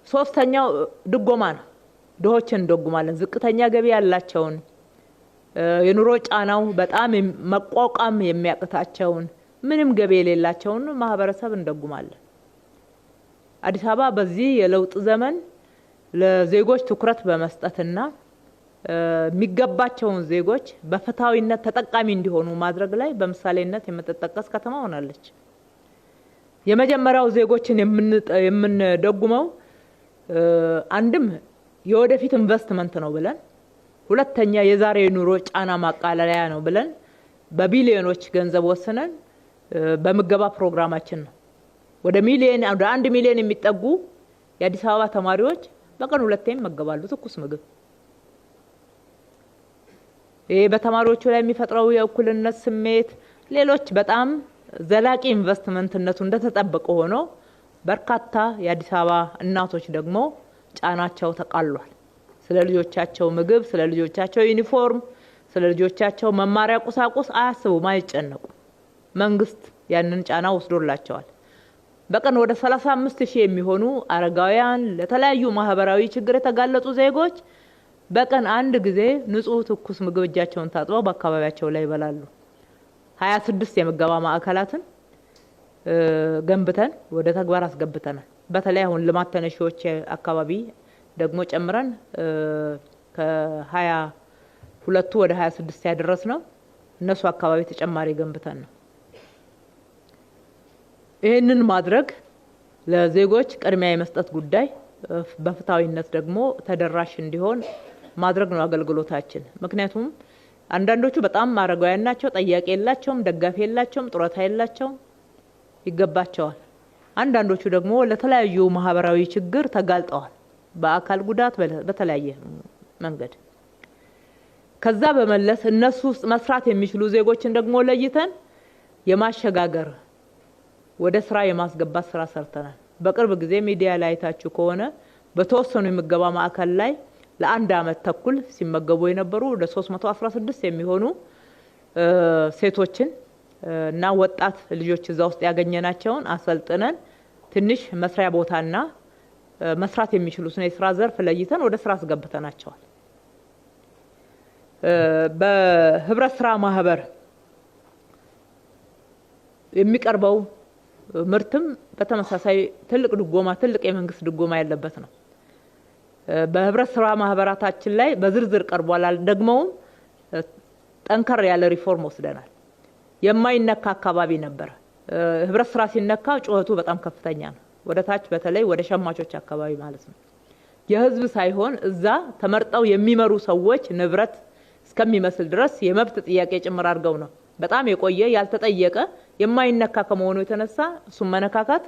Speaker 9: ሶስተኛው ድጎማ ነው። ድሆችን እንደጉማለን። ዝቅተኛ ገቢ ያላቸውን የኑሮ ጫናው በጣም መቋቋም የሚያቅታቸውን ምንም ገቢ የሌላቸውን ማህበረሰብ እንደጉማለን። አዲስ አበባ በዚህ የለውጥ ዘመን ለዜጎች ትኩረት በመስጠትና የሚገባቸውን ዜጎች በፍትሃዊነት ተጠቃሚ እንዲሆኑ ማድረግ ላይ በምሳሌነት የምትጠቀስ ከተማ ሆናለች። የመጀመሪያው ዜጎችን የምንደጉመው አንድም የወደፊት ኢንቨስትመንት ነው ብለን፣ ሁለተኛ የዛሬ ኑሮ ጫና ማቃለያ ነው ብለን በቢሊዮኖች ገንዘብ ወስነን በምገባ ፕሮግራማችን ነው ወደ 1 ሚሊዮን የሚጠጉ የአዲስ አበባ ተማሪዎች በቀን 2 ይመገባሉ ትኩስ ምግብ። ይሄ በተማሪዎቹ ላይ የሚፈጥረው የእኩልነት ስሜት ሌሎች በጣም ዘላቂ ኢንቨስትመንትነቱ እንደተጠበቀ ሆኖ በርካታ የአዲስ አበባ እናቶች ደግሞ ጫናቸው ተቃሏል። ስለ ልጆቻቸው ምግብ፣ ስለ ልጆቻቸው ዩኒፎርም፣ ስለ ልጆቻቸው መማሪያ ቁሳቁስ አያስቡም፣ አይጨነቁም። መንግስት ያንን ጫና ወስዶላቸዋል። በቀን ወደ 35,000 የሚሆኑ አረጋውያን ለተለያዩ ማህበራዊ ችግር የተጋለጡ ዜጎች በቀን አንድ ጊዜ ንጹህ ትኩስ ምግብ እጃቸውን ታጥበው በአካባቢያቸው ላይ ይበላሉ። 26 የምገባ ማዕከላትን ገንብተን ወደ ተግባር አስገብተናል። በተለይ አሁን ልማት ተነሺዎች አካባቢ ደግሞ ጨምረን ከ22 ወደ 26 ያደረስ ነው። እነሱ አካባቢ ተጨማሪ ገንብተን ነው። ይህንን ማድረግ ለዜጎች ቅድሚያ የመስጠት ጉዳይ በፍትሃዊነት ደግሞ ተደራሽ እንዲሆን ማድረግ ነው አገልግሎታችን። ምክንያቱም አንዳንዶቹ በጣም አረጋውያን ናቸው፣ ጠያቂ የላቸውም፣ ደጋፊ የላቸውም፣ ጡረታ የላቸውም፣ ይገባቸዋል። አንዳንዶቹ ደግሞ ለተለያዩ ማህበራዊ ችግር ተጋልጠዋል፣ በአካል ጉዳት በተለያየ መንገድ። ከዛ በመለስ እነሱ ውስጥ መስራት የሚችሉ ዜጎችን ደግሞ ለይተን የማሸጋገር ወደ ስራ የማስገባት ስራ ሰርተናል። በቅርብ ጊዜ ሚዲያ ላይ አይታችሁ ከሆነ በተወሰኑ የምገባ ማዕከል ላይ ለ1 ዓመት ተኩል ሲመገቡ የነበሩ ወደ 316 የሚሆኑ ሴቶችን እና ወጣት ልጆች እዛ ውስጥ ያገኘናቸውን አሰልጥነን ትንሽ መስሪያ ቦታና መስራት የሚችሉትን የስራ ዘርፍ ለይተን ወደ ስራ አስገብተናቸዋል። በህብረት ስራ ማህበር የሚቀርበው ምርትም በተመሳሳይ ትልቅ የመንግስት ድጎማ ያለበት ነው። በህብረት ስራ ማህበራታችን ላይ በዝርዝር ቀርቧል። ደግሞም ጠንከር ያለ ሪፎርም ወስደናል። የማይነካ አካባቢ ነበር። ህብረት ስራ ሲነካ ጩኸቱ በጣም ከፍተኛ ነው። ወደ ታች በተለይ ወደ ሸማቾች አካባቢ ማለት ነው። የህዝብ ሳይሆን እዛ ተመርጠው የሚመሩ ሰዎች ንብረት እስከሚመስል ድረስ የመብት ጥያቄ ጭምር አድርገው ነው። በጣም የቆየ ያልተጠየቀ የማይነካ ከመሆኑ የተነሳ እሱም መነካካት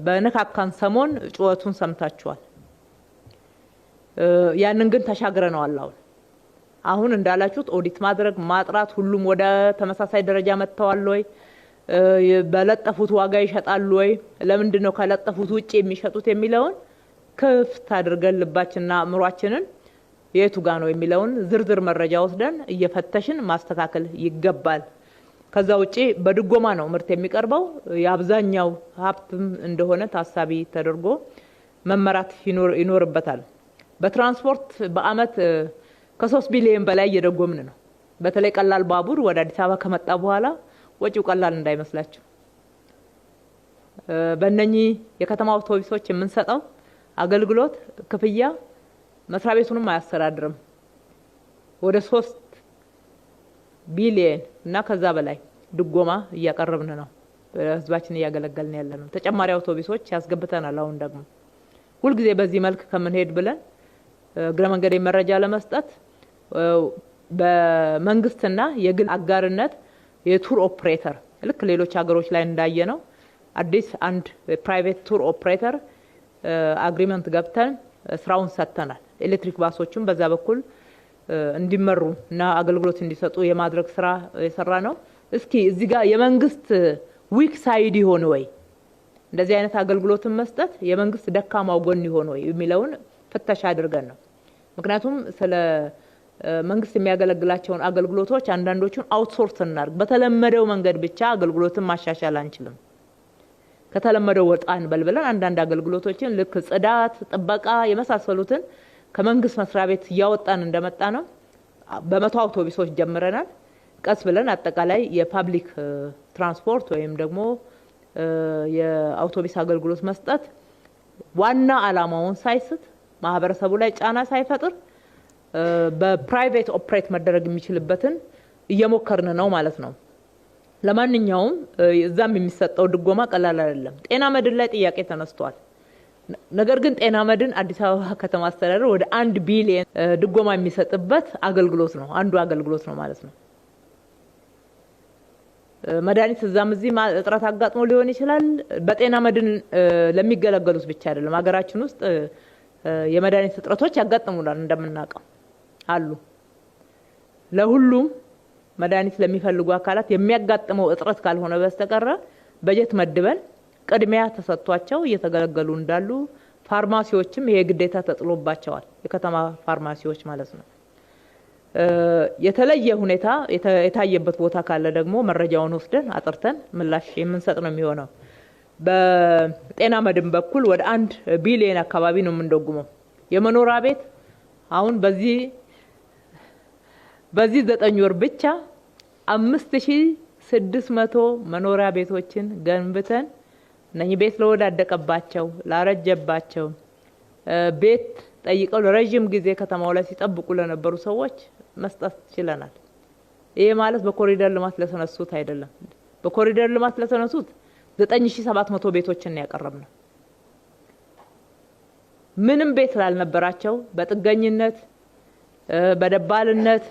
Speaker 9: በነካካን ሰሞን ጩኸቱን ሰምታችኋል። ያንን ግን ተሻግረነዋል። አሁን እንዳላችሁት ኦዲት ማድረግ ማጥራት፣ ሁሉም ወደ ተመሳሳይ ደረጃ መጥተዋል ወይ? በለጠፉት ዋጋ ይሸጣሉ ወይ? ለምንድን ነው ከለጠፉት ውጪ የሚሸጡት የሚለውን ክፍት አድርገን ልባችንና አእምሯችንን የቱ ጋ ነው የሚለውን ዝርዝር መረጃ ወስደን እየፈተሽን ማስተካከል ይገባል። ከዛ ውጪ በድጎማ ነው ምርት የሚቀርበው። የአብዛኛው ሀብትም እንደሆነ ታሳቢ ተደርጎ መመራት ይኖርበታል። በትራንስፖርት በአመት ከ3 ቢሊዮን በላይ እየደጎምን ነው። በተለይ ቀላል ባቡር ወደ አዲስ አበባ ከመጣ በኋላ ወጪው ቀላል እንዳይመስላችሁ። በእነኚህ የከተማ አውቶቡሶች የምንሰጠው አገልግሎት ክፍያ መስሪያ ቤቱንም አያስተዳድርም። ወደ 3 ቢሊዮን እና ከዛ በላይ ድጎማ እያቀረብን ነው። ህዝባችን እያገለገልን ያለ ነው። ተጨማሪ አውቶቡሶች ያስገብተናል። አሁን ደግሞ ሁልጊዜ በዚህ መልክ ከምንሄድ ብለን እግረ መንገድ መረጃ ለመስጠት በመንግስትና የግል አጋርነት የቱር ኦፕሬተር ልክ ሌሎች ሀገሮች ላይ እንዳየ ነው አዲስ አንድ ፕራይቬት ቱር ኦፕሬተር አግሪመንት ገብተን ስራውን ሰጥተናል። ኤሌክትሪክ ባሶችን በዛ በኩል እንዲመሩ እና አገልግሎት እንዲሰጡ የማድረግ ስራ የሰራ ነው። እስኪ እዚህ ጋር የመንግስት ዊክ ሳይድ ይሆን ወይ እንደዚህ አይነት አገልግሎትን መስጠት የመንግስት ደካማው ጎን ይሆን ወይ የሚለውን ፍተሻ አድርገን ነው። ምክንያቱም ስለ መንግስት የሚያገለግላቸውን አገልግሎቶች አንዳንዶቹን አውትሶርስ እናርግ። በተለመደው መንገድ ብቻ አገልግሎትን ማሻሻል አንችልም። ከተለመደው ወጣን በልብለን አንዳንድ አገልግሎቶችን ልክ ጽዳት፣ ጥበቃ የመሳሰሉትን ከመንግስት መስሪያ ቤት እያወጣን እንደመጣ ነው። በ100 አውቶቡሶች ጀምረናል። ቀስ ብለን አጠቃላይ የፓብሊክ ትራንስፖርት ወይም ደግሞ የአውቶቡስ አገልግሎት መስጠት ዋና አላማውን ሳይስት ማህበረሰቡ ላይ ጫና ሳይፈጥር በፕራይቬት ኦፕሬት መደረግ የሚችልበትን እየሞከርን ነው ማለት ነው። ለማንኛውም እዛም የሚሰጠው ድጎማ ቀላል አይደለም። ጤና መድን ላይ ጥያቄ ተነስቷል። ነገር ግን ጤና መድን አዲስ አበባ ከተማ አስተዳደር ወደ 1 ቢሊዮን ድጎማ የሚሰጥበት አገልግሎት ነው። አንዱ አገልግሎት ነው ማለት ነው። መድኃኒት እዛም እዚህ እጥረት አጋጥሞ ሊሆን ይችላል። በጤና መድን ለሚገለገሉት ብቻ አይደለም። ሀገራችን ውስጥ የመድኃኒት እጥረቶች ያጋጥሙናል እንደምናውቀው አሉ። ለሁሉም መድኃኒት ለሚፈልጉ አካላት የሚያጋጥመው እጥረት ካልሆነ በስተቀር በጀት መድበን ቅድሚያ ተሰጥቷቸው እየተገለገሉ እንዳሉ ፋርማሲዎችም ይሄ ግዴታ ተጥሎባቸዋል። የከተማ ፋርማሲዎች ማለት ነው። የተለየ ሁኔታ የታየበት ቦታ ካለ ደግሞ መረጃውን ወስደን አጥርተን ምላሽ የምንሰጥ ነው የሚሆነው። በጤና መድን በኩል ወደ 1 ቢሊዮን አካባቢ ነው የምንደጉመው። የመኖሪያ ቤት አሁን በዚህ 9 ወር ብቻ 5600 መኖሪያ ቤቶችን ገንብተን እነኚህ ቤት ለወዳደቀባቸው ላረጀባቸው ቤት ጠይቀው ለረጅም ጊዜ ከተማው ላይ ሲጠብቁ ለነበሩ ሰዎች መስጠት ችለናል። ይሄ ማለት በኮሪደር ልማት ለተነሱት አይደለም። በኮሪደር ልማት ለተነሱት 9700 ቤቶችን ያቀረብነው ምንም ቤት ላልነበራቸው በጥገኝነት በደባልነት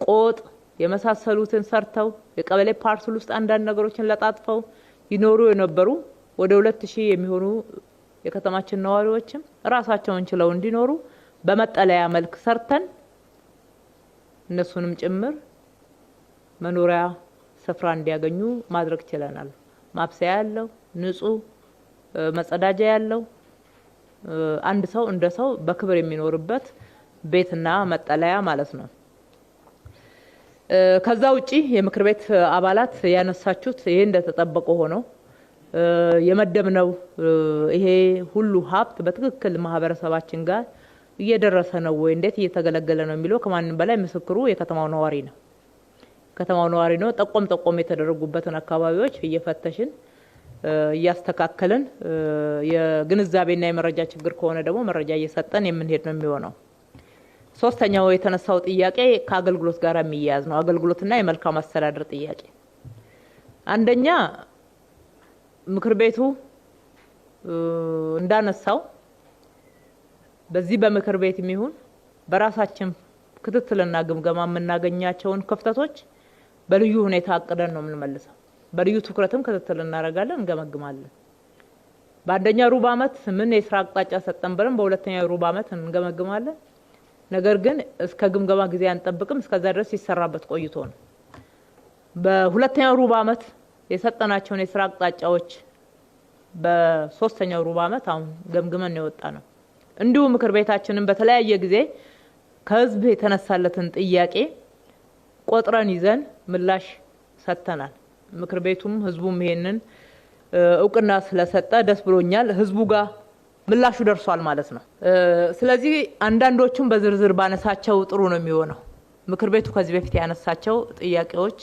Speaker 9: ቆጥ የመሳሰሉትን ሰርተው የቀበሌ ፓርሰል ውስጥ አንዳንድ ነገሮችን ለጣጥፈው ይኖሩ የነበሩ ወደ 2000 የሚሆኑ የከተማችን ነዋሪዎችም ራሳቸውን ችለው እንዲኖሩ በመጠለያ መልክ ሰርተን እነሱንም ጭምር መኖሪያ ስፍራ እንዲያገኙ ማድረግ ችለናል። ማብሰያ ያለው ንጹህ መጸዳጃ ያለው አንድ ሰው እንደ ሰው በክብር የሚኖርበት ቤትና መጠለያ ማለት ነው። ከዛ ውጪ የምክር ቤት አባላት ያነሳችሁት ይሄ እንደተጠበቀ ሆኖ የመደብነው ይሄ ሁሉ ሀብት በትክክል ማህበረሰባችን ጋር እየደረሰ ነው ወይ እንዴት እየተገለገለ ነው የሚለው ከማንም በላይ ምስክሩ የከተማው ነዋሪ ነው። ከተማው ነዋሪ ነው። ጠቆም የተደረጉበትን አካባቢዎች እየፈተሽን እያስተካከልን የግንዛቤና የመረጃ ችግር ከሆነ ደግሞ መረጃ እየሰጠን የምንሄድ ነው የሚሆነው። ሶስተኛው የተነሳው ጥያቄ ከአገልግሎት ጋር የሚያያዝ ነው። አገልግሎትና የመልካም አስተዳደር ጥያቄ። አንደኛ ምክር ቤቱ እንዳነሳው በዚህ በምክር ቤት የሚሆን በራሳችን ክትትልና ግምገማ የምናገኛቸውን ክፍተቶች በልዩ ሁኔታ አቅደን ነው የምንመልሰው። በልዩ ትኩረትም ክትትል እናደርጋለን፣ እንገመግማለን። በአንደኛ ሩብ ዓመት ምን የስራ አቅጣጫ ሰጠን ብለን በሁለተኛው ሩብ ዓመት እንገመግማለን። ነገር ግን እስከ ግምገማ ጊዜ አንጠብቅም። እስከዛ ድረስ ይሰራበት ቆይቶ ነው። በሁለተኛው ሩብ ዓመት የሰጠናቸውን የስራ አቅጣጫዎች በሶስተኛው ሩብ ዓመት አሁን ገምግመን ነው የወጣ ነው። እንዲሁ ምክር ቤታችንን በተለያየ ጊዜ ከህዝብ የተነሳለትን ጥያቄ ቆጥረን ይዘን ምላሽ ሰጥተናል። ምክር ቤቱም ህዝቡም ይሄንን እውቅና ስለሰጠ ደስ ብሎኛል። ህዝቡ ጋር ምላሹ ደርሷል ማለት ነው። ስለዚህ አንዳንዶቹም በዝርዝር ባነሳቸው ጥሩ ነው የሚሆነው። ምክር ቤቱ ከዚህ በፊት ያነሳቸው ጥያቄዎች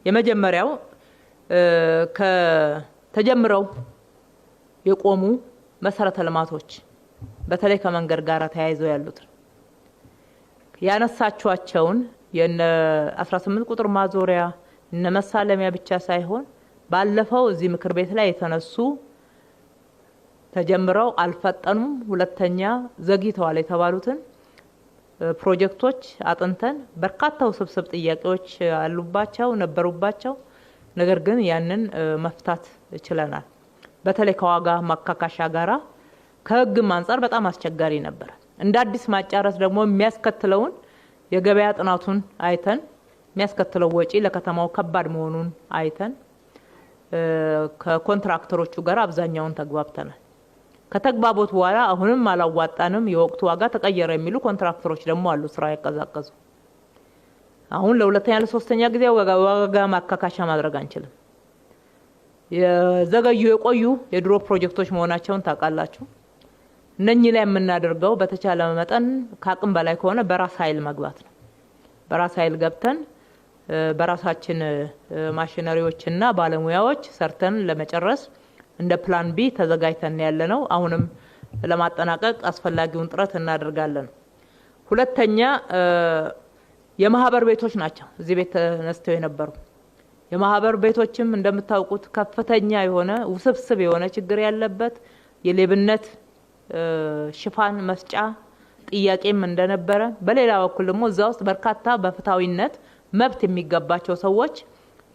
Speaker 9: የመጀመሪያው ከተጀምረው የቆሙ መሰረተ ልማቶች በተለይ ከመንገድ ጋር ተያይዘው ያሉት ያነሳቸዋቸውን የነ 18 ቁጥር ማዞሪያ እነ መሳለሚያ ብቻ ሳይሆን ባለፈው እዚህ ምክር ቤት ላይ የተነሱ ተጀምረው አልፈጠኑም፣ ሁለተኛ ዘግይተዋል የተባሉትን ፕሮጀክቶች አጥንተን በርካታ ውስብስብ ጥያቄዎች አሉባቸው ነበሩባቸው። ነገር ግን ያንን መፍታት ችለናል። በተለይ ከዋጋ ማካካሻ ጋራ ከህግም አንፃር በጣም አስቸጋሪ ነበር። እንደ አዲስ ማጫረስ ደግሞ የሚያስከትለውን የገበያ ጥናቱን አይተን የሚያስከትለው ወጪ ለከተማው ከባድ መሆኑን አይተን ከኮንትራክተሮቹ ጋር አብዛኛውን ተግባብተናል። ከተግባቦት በኋላ አሁንም አላዋጣንም፣ የወቅቱ ዋጋ ተቀየረ የሚሉ ኮንትራክተሮች ደግሞ አሉ ስራ ያቀዛቀዙ። አሁን ለሁለተኛ ለሶስተኛ ጊዜ ዋጋ ማካካሻ ማድረግ አንችልም። የዘገዩ የቆዩ የድሮ ፕሮጀክቶች መሆናቸውን ታውቃላችሁ። እነኚህ ላይ የምናደርገው በተቻለ መጠን ከአቅም በላይ ከሆነ በራስ ኃይል መግባት ነው። በራስ ኃይል ገብተን በራሳችን ማሽነሪዎችና ባለሙያዎች ሰርተን ለመጨረስ እንደ ፕላን ቢ ተዘጋጅተን ያለነው። አሁንም ለማጠናቀቅ አስፈላጊውን ጥረት እናደርጋለን። ሁለተኛ የማህበር ቤቶች ናቸው እዚህ ቤት ተነስተው የነበሩ። የማህበር ቤቶችም እንደምታውቁት ከፍተኛ የሆነ ውስብስብ የሆነ ችግር ያለበት የሌብነት ሽፋን መስጫ ጥያቄም እንደነበረ፣ በሌላ በኩል ደግሞ እዛ ውስጥ በርካታ በፍታዊነት መብት የሚገባቸው ሰዎች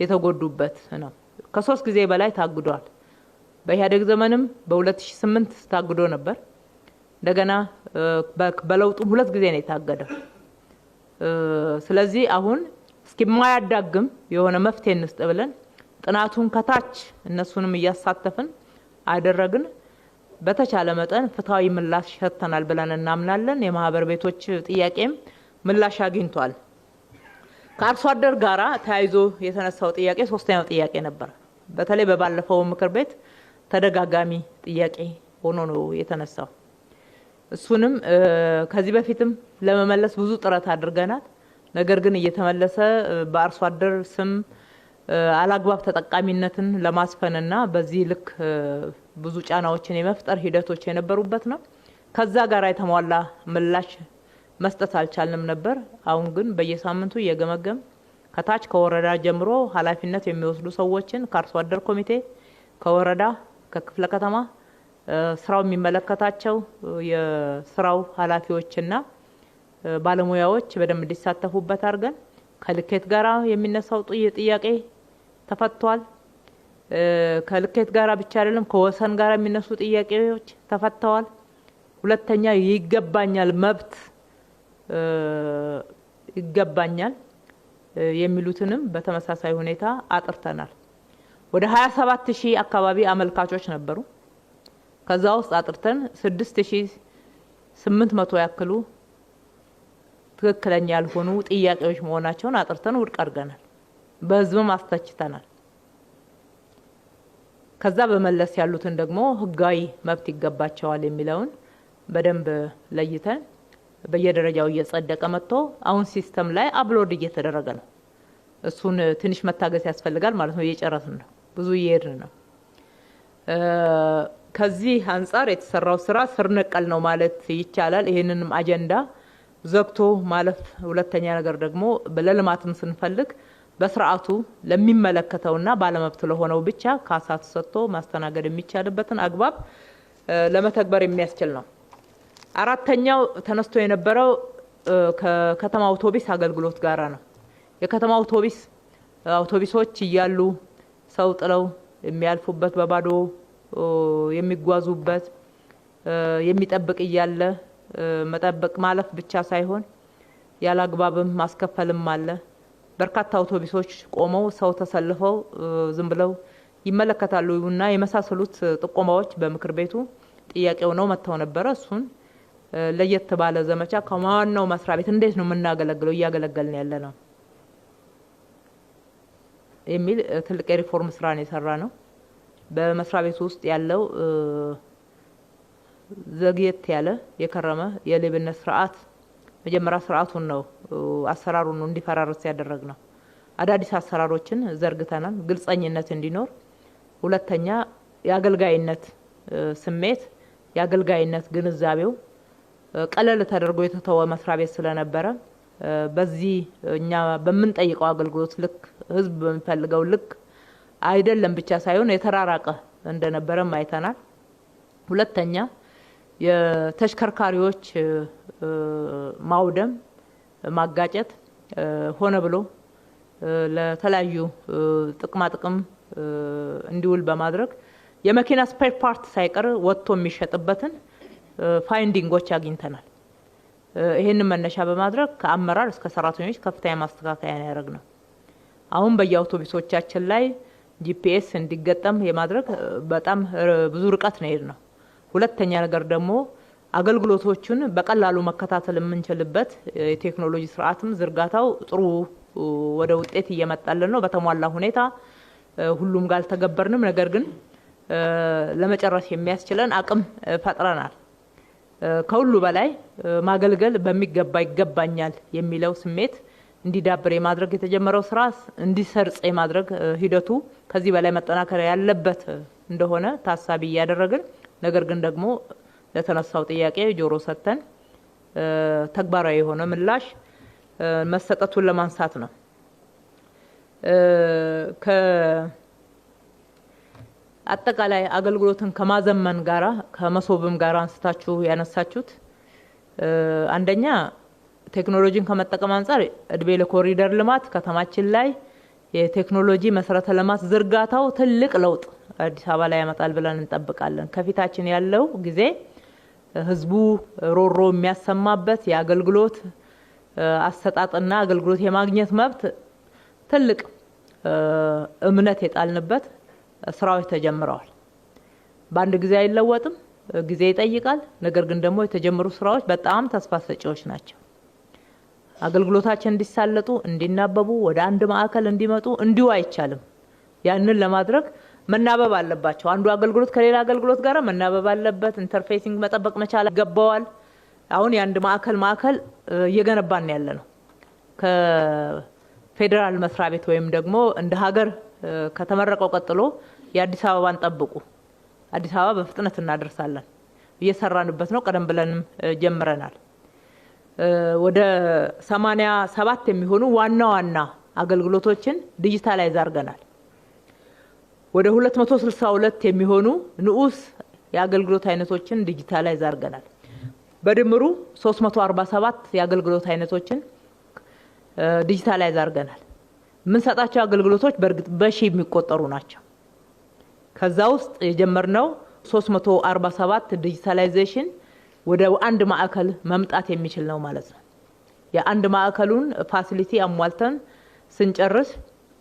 Speaker 9: የተጎዱበት ነው። ከ3 ጊዜ በላይ ታግዷል። በኢህአዴግ ዘመንም በ2008 ታግዶ ነበር። እንደገና በለውጡ 2 ጊዜ ነው የታገደው። ስለዚህ አሁን እስኪማያዳግም የሆነ መፍትሄ እንስጥ ብለን ጥናቱን ከታች እነሱንም እያሳተፍን አደረግን። በተቻለ መጠን ፍትሃዊ ምላሽ ሰጥተናል ብለን እናምናለን። የማህበር ቤቶች ጥያቄም ምላሽ አግኝቷል። ከአርሶ አደር ጋራ ተያይዞ የተነሳው ጥያቄ 3ኛው ጥያቄ ነበር። በተለይ በባለፈው ምክር ቤት ተደጋጋሚ ጥያቄ ሆኖ ነው የተነሳው። እሱንም ከዚህ በፊትም ለመመለስ ብዙ ጥረት አድርገናል። ነገር ግን እየተመለሰ በአርሶ አደር ስም አላግባብ ተጠቃሚነትን ለማስፈንና በዚህ ልክ ብዙ ጫናዎችን የመፍጠር ሂደቶች የነበሩበት ነው። ከዛ ጋር የተሟላ ምላሽ መስጠት አልቻልንም ነበር። አሁን ግን በየሳምንቱ እየገመገም ከታች ከወረዳ ጀምሮ ኃላፊነት የሚወስዱ ሰዎችን ከአርሶ አደር ኮሚቴ፣ ከወረዳ፣ ከክፍለ ከተማ ስራው የሚመለከታቸው የስራው ኃላፊዎችና ባለሙያዎች በደንብ እንዲሳተፉበት አድርገን ከልኬት ጋራ የሚነሳው ጥያቄ ተፈቷል። ከልኬት ጋራ ብቻ አይደለም ከወሰን ጋራ የሚነሱ ጥያቄዎች ተፈተዋል። ሁለተኛ ይገባኛል መብት ይገባኛል የሚሉትንም በተመሳሳይ ሁኔታ አጥርተናል። ወደ 27000 አካባቢ አመልካቾች ነበሩ። ከዛ ውስጥ አጥርተን 6800 ያክሉ ትክክለኛ ያልሆኑ ጥያቄዎች መሆናቸውን አጥርተን ውድቅ አድርገናል። በህዝብም አስተችተናል። ከዛ በመለስ ያሉትን ደግሞ ህጋዊ መብት ይገባቸዋል የሚለውን በደንብ ለይተን በየደረጃው እየጸደቀ መጥቶ አሁን ሲስተም ላይ አፕሎድ እየተደረገ ነው። እሱን ትንሽ መታገስ ያስፈልጋል ማለት ነው። እየጨረስን ነው። ብዙ እየሄድን ነው። ከዚህ አንጻር የተሰራው ስራ ስር ነቀል ነው ማለት ይቻላል። ይሄንንም አጀንዳ ዘግቶ ማለፍ። ሁለተኛ ነገር ደግሞ ለልማትም ስንፈልግ በስርዓቱ ለሚመለከተውና ባለመብት ለሆነው ብቻ ካሳ ተሰጥቶ ማስተናገድ የሚቻልበትን አግባብ ለመተግበር የሚያስችል ነው። አራተኛው ተነስቶ የነበረው ከከተማ አውቶቡስ አገልግሎት ጋራ ነው። የከተማ አውቶቡሶች እያሉ ሰው ጥለው የሚያልፉበት በባዶ የሚጓዙበት የሚጠብቅ እያለ መጠበቅ ማለፍ ብቻ ሳይሆን ያላግባብም ማስከፈልም አለ። በርካታ አውቶቡሶች ቆመው ሰው ተሰልፈው ዝም ብለው ይመለከታሉና የመሳሰሉት ጥቆማዎች በምክር ቤቱ ጥያቄው ነው መጥተው ነበር። እሱን ለየት ባለ ዘመቻ ከማናው መስሪያ ቤት እንዴት ነው የምናገለግለው እያገለገልን ያለ ነው የሚል ትልቅ የሪፎርም ስራ ነው የሰራ ነው። በመስሪያ ቤቱ ውስጥ ያለው ዘግየት ያለ የከረመ የሌብነት ስርዓት መጀመሪያ ስርዓቱን ነው አሰራሩን ነው እንዲፈራረስ ያደረግ ነው። አዳዲስ አሰራሮችን ዘርግተናል ግልጸኝነት እንዲኖር። ሁለተኛ የአገልጋይነት ስሜት የአገልጋይነት ግንዛቤው ቀለል ተደርጎ የተተወ መስሪያ ቤት ስለነበረ በዚህ እኛ በምንጠይቀው አገልግሎት ልክ ህዝብ በሚፈልገው ልክ አይደለም ብቻ ሳይሆን የተራራቀ እንደነበረም አይተናል። ሁለተኛ የተሽከርካሪዎች ማውደም ማጋጨት ሆነ ብሎ ለተለያዩ ጥቅማ ጥቅም እንዲውል በማድረግ የመኪና ስፔር ፓርት ሳይቀር ወጥቶ የሚሸጥበትን ፋይንዲንጎች አግኝተናል። ይሄንን መነሻ በማድረግ ከአመራር እስከ ሰራተኞች ከፍተኛ ማስተካከያ ያደረግነው። አሁን በየአውቶቡሶቻችን ላይ ጂፒኤስ እንዲገጠም የማድረግ በጣም ብዙ ርቀት ነው የሄድነው። ሁለተኛ ነገር ደግሞ አገልግሎቶቹን በቀላሉ መከታተል የምንችልበት የቴክኖሎጂ ስርዓትም ዝርጋታው ጥሩ ወደ ውጤት እየመጣልን ነው። በተሟላ ሁኔታ ሁሉም ጋር አልተገበርንም። ነገር ግን ለመጨረስ የሚያስችለን አቅም ፈጥረናል። ከሁሉ በላይ ማገልገል በሚገባ ይገባኛል የሚለው ስሜት እንዲዳብር የማድረግ የተጀመረው ስራ እንዲሰርጽ የማድረግ ሂደቱ ከዚህ በላይ መጠናከር ያለበት እንደሆነ ታሳቢ እያደረግን ነገር ግን ደግሞ ለተነሳው ጥያቄ ጆሮ ሰጥተን ተግባራዊ የሆነ ምላሽ መሰጠቱን ለማንሳት ነው። አጠቃላይ አገልግሎትን ከማዘመን ጋራ ከመሶብም ጋራ አንስታችሁ ያነሳችሁት አንደኛ ቴክኖሎጂን ከመጠቀም አንፃር እድሜ ለኮሪደር ልማት ከተማችን ላይ የቴክኖሎጂ መሰረተ ልማት ዝርጋታው ትልቅ ለውጥ አዲስ አበባ ላይ ያመጣል ብለን እንጠብቃለን። ከፊታችን ያለው ጊዜ ህዝቡ ሮሮ የሚያሰማበት የአገልግሎት አሰጣጥና አገልግሎት የማግኘት መብት ትልቅ እምነት የጣልንበት ስራዎች ተጀምረዋል። በአንድ ጊዜ አይለወጥም፣ ጊዜ ይጠይቃል። ነገር ግን ደግሞ የተጀመሩ ስራዎች በጣም ተስፋ ሰጪዎች ናቸው። አገልግሎታችን እንዲሳለጡ፣ እንዲናበቡ፣ ወደ አንድ ማዕከል እንዲመጡ እንዲሁ አይቻልም። ያንን ለማድረግ መናበብ አለባቸው። አንዱ አገልግሎት ከሌላ አገልግሎት ጋር መናበብ አለበት። ኢንተርፌሲንግ መጠበቅ መቻል ይገባዋል። አሁን የአንድ ማዕከል እየገነባን ያለ ነው። ከፌዴራል መስሪያ ቤት ወይም ደግሞ እንደ ሀገር ከተመረቀው ቀጥሎ የአዲስ አበባን ጠብቁ። አዲስ አበባ በፍጥነት እናደርሳለን። እየሰራንበት ነው። ቀደም ብለንም ጀምረናል። ወደ 87 የሚሆኑ ዋና ዋና አገልግሎቶችን ዲጂታላይዝ አድርገናል። ወደ 262 የሚሆኑ ንዑስ የአገልግሎት አይነቶችን ዲጂታላይዝ አድርገናል። በድምሩ 347 የአገልግሎት አይነቶችን ዲጂታላይዝ አድርገናል። የምንሰጣቸው አገልግሎቶች በእርግጥ በሺ የሚቆጠሩ ናቸው። ከዛ ውስጥ የጀመርነው 347 ዲጂታላይዜሽን ወደ አንድ ማዕከል መምጣት የሚችል ነው ማለት ነው። የአንድ ማዕከሉን ፋሲሊቲ አሟልተን ስንጨርስ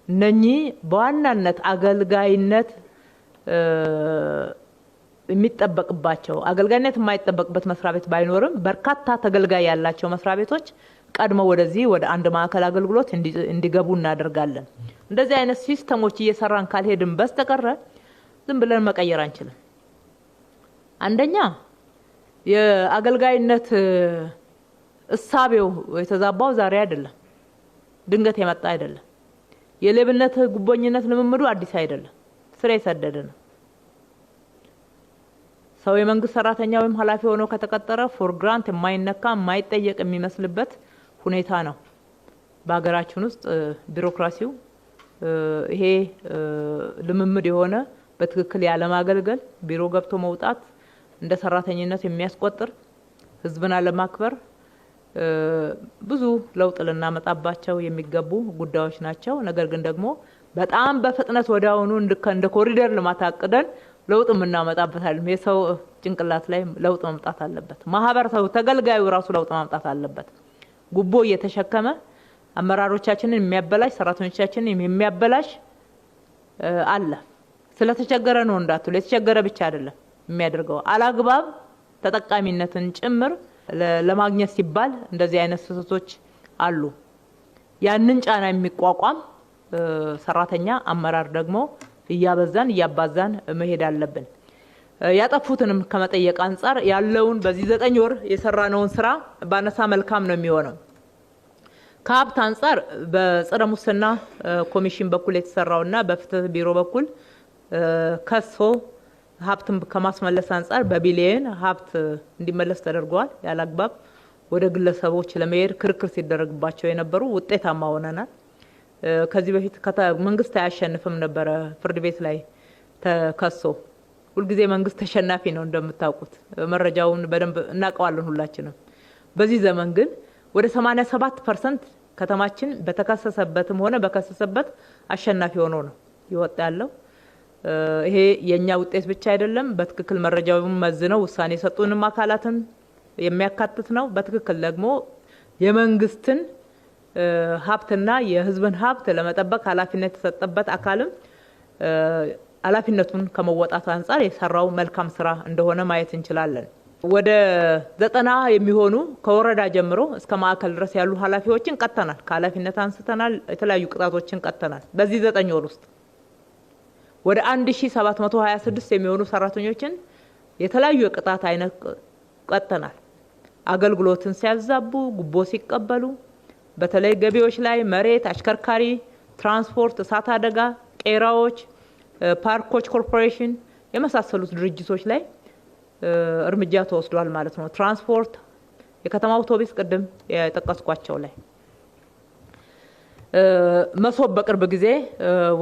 Speaker 9: እነኚህ በዋናነት አገልጋይነት የሚጠበቅባቸው አገልጋይነት የማይጠበቅበት መስሪያ ቤት ባይኖርም በርካታ ተገልጋይ ያላቸው መስሪያ ቤቶች ቀድመው ወደዚህ ወደ አንድ ማዕከል አገልግሎት እንዲገቡ እናደርጋለን። እንደዚህ አይነት ሲስተሞች እየሰራን ካልሄድን በስተቀር ዝም ብለን መቀየር አንችልም። አንደኛ የአገልጋይነት እሳቤው የተዛባው ዛሬ አይደለም፣ ድንገት የመጣ አይደለም። የሌብነት ጉቦኝነት ልምምዱ አዲስ አይደለም፣ ስራ የሰደደ ነው። ሰው የመንግስት ሰራተኛ ወይም ኃላፊ ሆኖ ከተቀጠረ ፎር ግራንት የማይነካ የማይጠየቅ የሚመስልበት ሁኔታ ነው። በሀገራችን ውስጥ ቢሮክራሲው ይሄ ልምምድ የሆነ በትክክል ያለማገልገል ቢሮ ገብቶ መውጣት እንደ ሰራተኝነት የሚያስቆጥር ህዝብን አለማክበር ብዙ ለውጥ ልናመጣባቸው የሚገቡ ጉዳዮች ናቸው። ነገር ግን ደግሞ በጣም በፍጥነት ወዲያውኑ እንደ ኮሪደር ልማት አቅደን ለውጥ የምናመጣበታለን። የሰው ጭንቅላት ላይ ለውጥ መምጣት አለበት። ማህበረሰቡ ተገልጋዩ ራሱ ለውጥ ማምጣት አለበት። ጉቦ እየተሸከመ አመራሮቻችንን የሚያበላሽ ሰራተኞቻችንን የሚያበላሽ አለ። ስለተቸገረ ነው እንዳትሉ፣ የተቸገረ ብቻ አይደለም የሚያደርገው አላግባብ ተጠቃሚነትን ጭምር ለማግኘት ሲባል እንደዚህ አይነት ስህተቶች አሉ። ያንን ጫና የሚቋቋም ሰራተኛ አመራር ደግሞ እያበዛን እያባዛን መሄድ አለብን። ያጠፉትንም ከመጠየቅ አንጻር ያለውን በዚህ 9 ወር የሰራነውን ስራ ባነሳ መልካም ነው የሚሆነው። ከሀብት አንጻር በጸረ ሙስና ኮሚሽን በኩል የተሰራውና በፍትህ ቢሮ በኩል ከሶ ሀብትን ከማስመለስ አንጻር በቢሊየን ሀብት እንዲመለስ ተደርጓል። ያላግባብ ወደ ግለሰቦች ለመሄድ ክርክር ሲደረግባቸው የነበሩ ውጤታማ ሆነናል። ከዚህ በፊት መንግስት አያሸንፍም ነበረ ፍርድ ቤት ላይ ተከሶ። ሁልጊዜ መንግስት ተሸናፊ ነው እንደምታውቁት፣ መረጃውን በደንብ እናውቀዋለን ሁላችንም። በዚህ ዘመን ግን ወደ 87% ከተማችን በተከሰሰበትም ሆነ በከሰሰበት አሸናፊ ሆኖ ነው ይወጣ ያለው። ይሄ የኛ ውጤት ብቻ አይደለም፣ በትክክል መረጃውን መዝነው ውሳኔ የሰጡንም አካላትን የሚያካትት ነው። በትክክል ደግሞ የመንግስትን ሀብትና የህዝብን ሀብት ለመጠበቅ ኃላፊነት የተሰጠበት አካልም ኃላፊነቱን ከመወጣት አንጻር የሰራው መልካም ስራ እንደሆነ ማየት እንችላለን። ወደ 90 የሚሆኑ ከወረዳ ጀምሮ እስከ ማዕከል ድረስ ያሉ ኃላፊዎችን ቀጥተናል፣ ከኃላፊነት አንስተናል፣ የተለያዩ ቅጣቶችን ቀጥተናል። በዚህ 9 ወር ውስጥ ወደ 1726 የሚሆኑ ሰራተኞችን የተለያዩ የቅጣት አይነት ቀጥተናል። አገልግሎትን ሲያዛቡ፣ ጉቦ ሲቀበሉ፣ በተለይ ገቢዎች ላይ መሬት፣ አሽከርካሪ፣ ትራንስፖርት፣ እሳት አደጋ፣ ቄራዎች፣ ፓርኮች ኮርፖሬሽን የመሳሰሉት ድርጅቶች ላይ እርምጃ ተወስዷል ማለት ነው። ትራንስፖርት፣ የከተማ አውቶቡስ ቅድም የጠቀስኳቸው ላይ መሶብ በቅርብ ጊዜ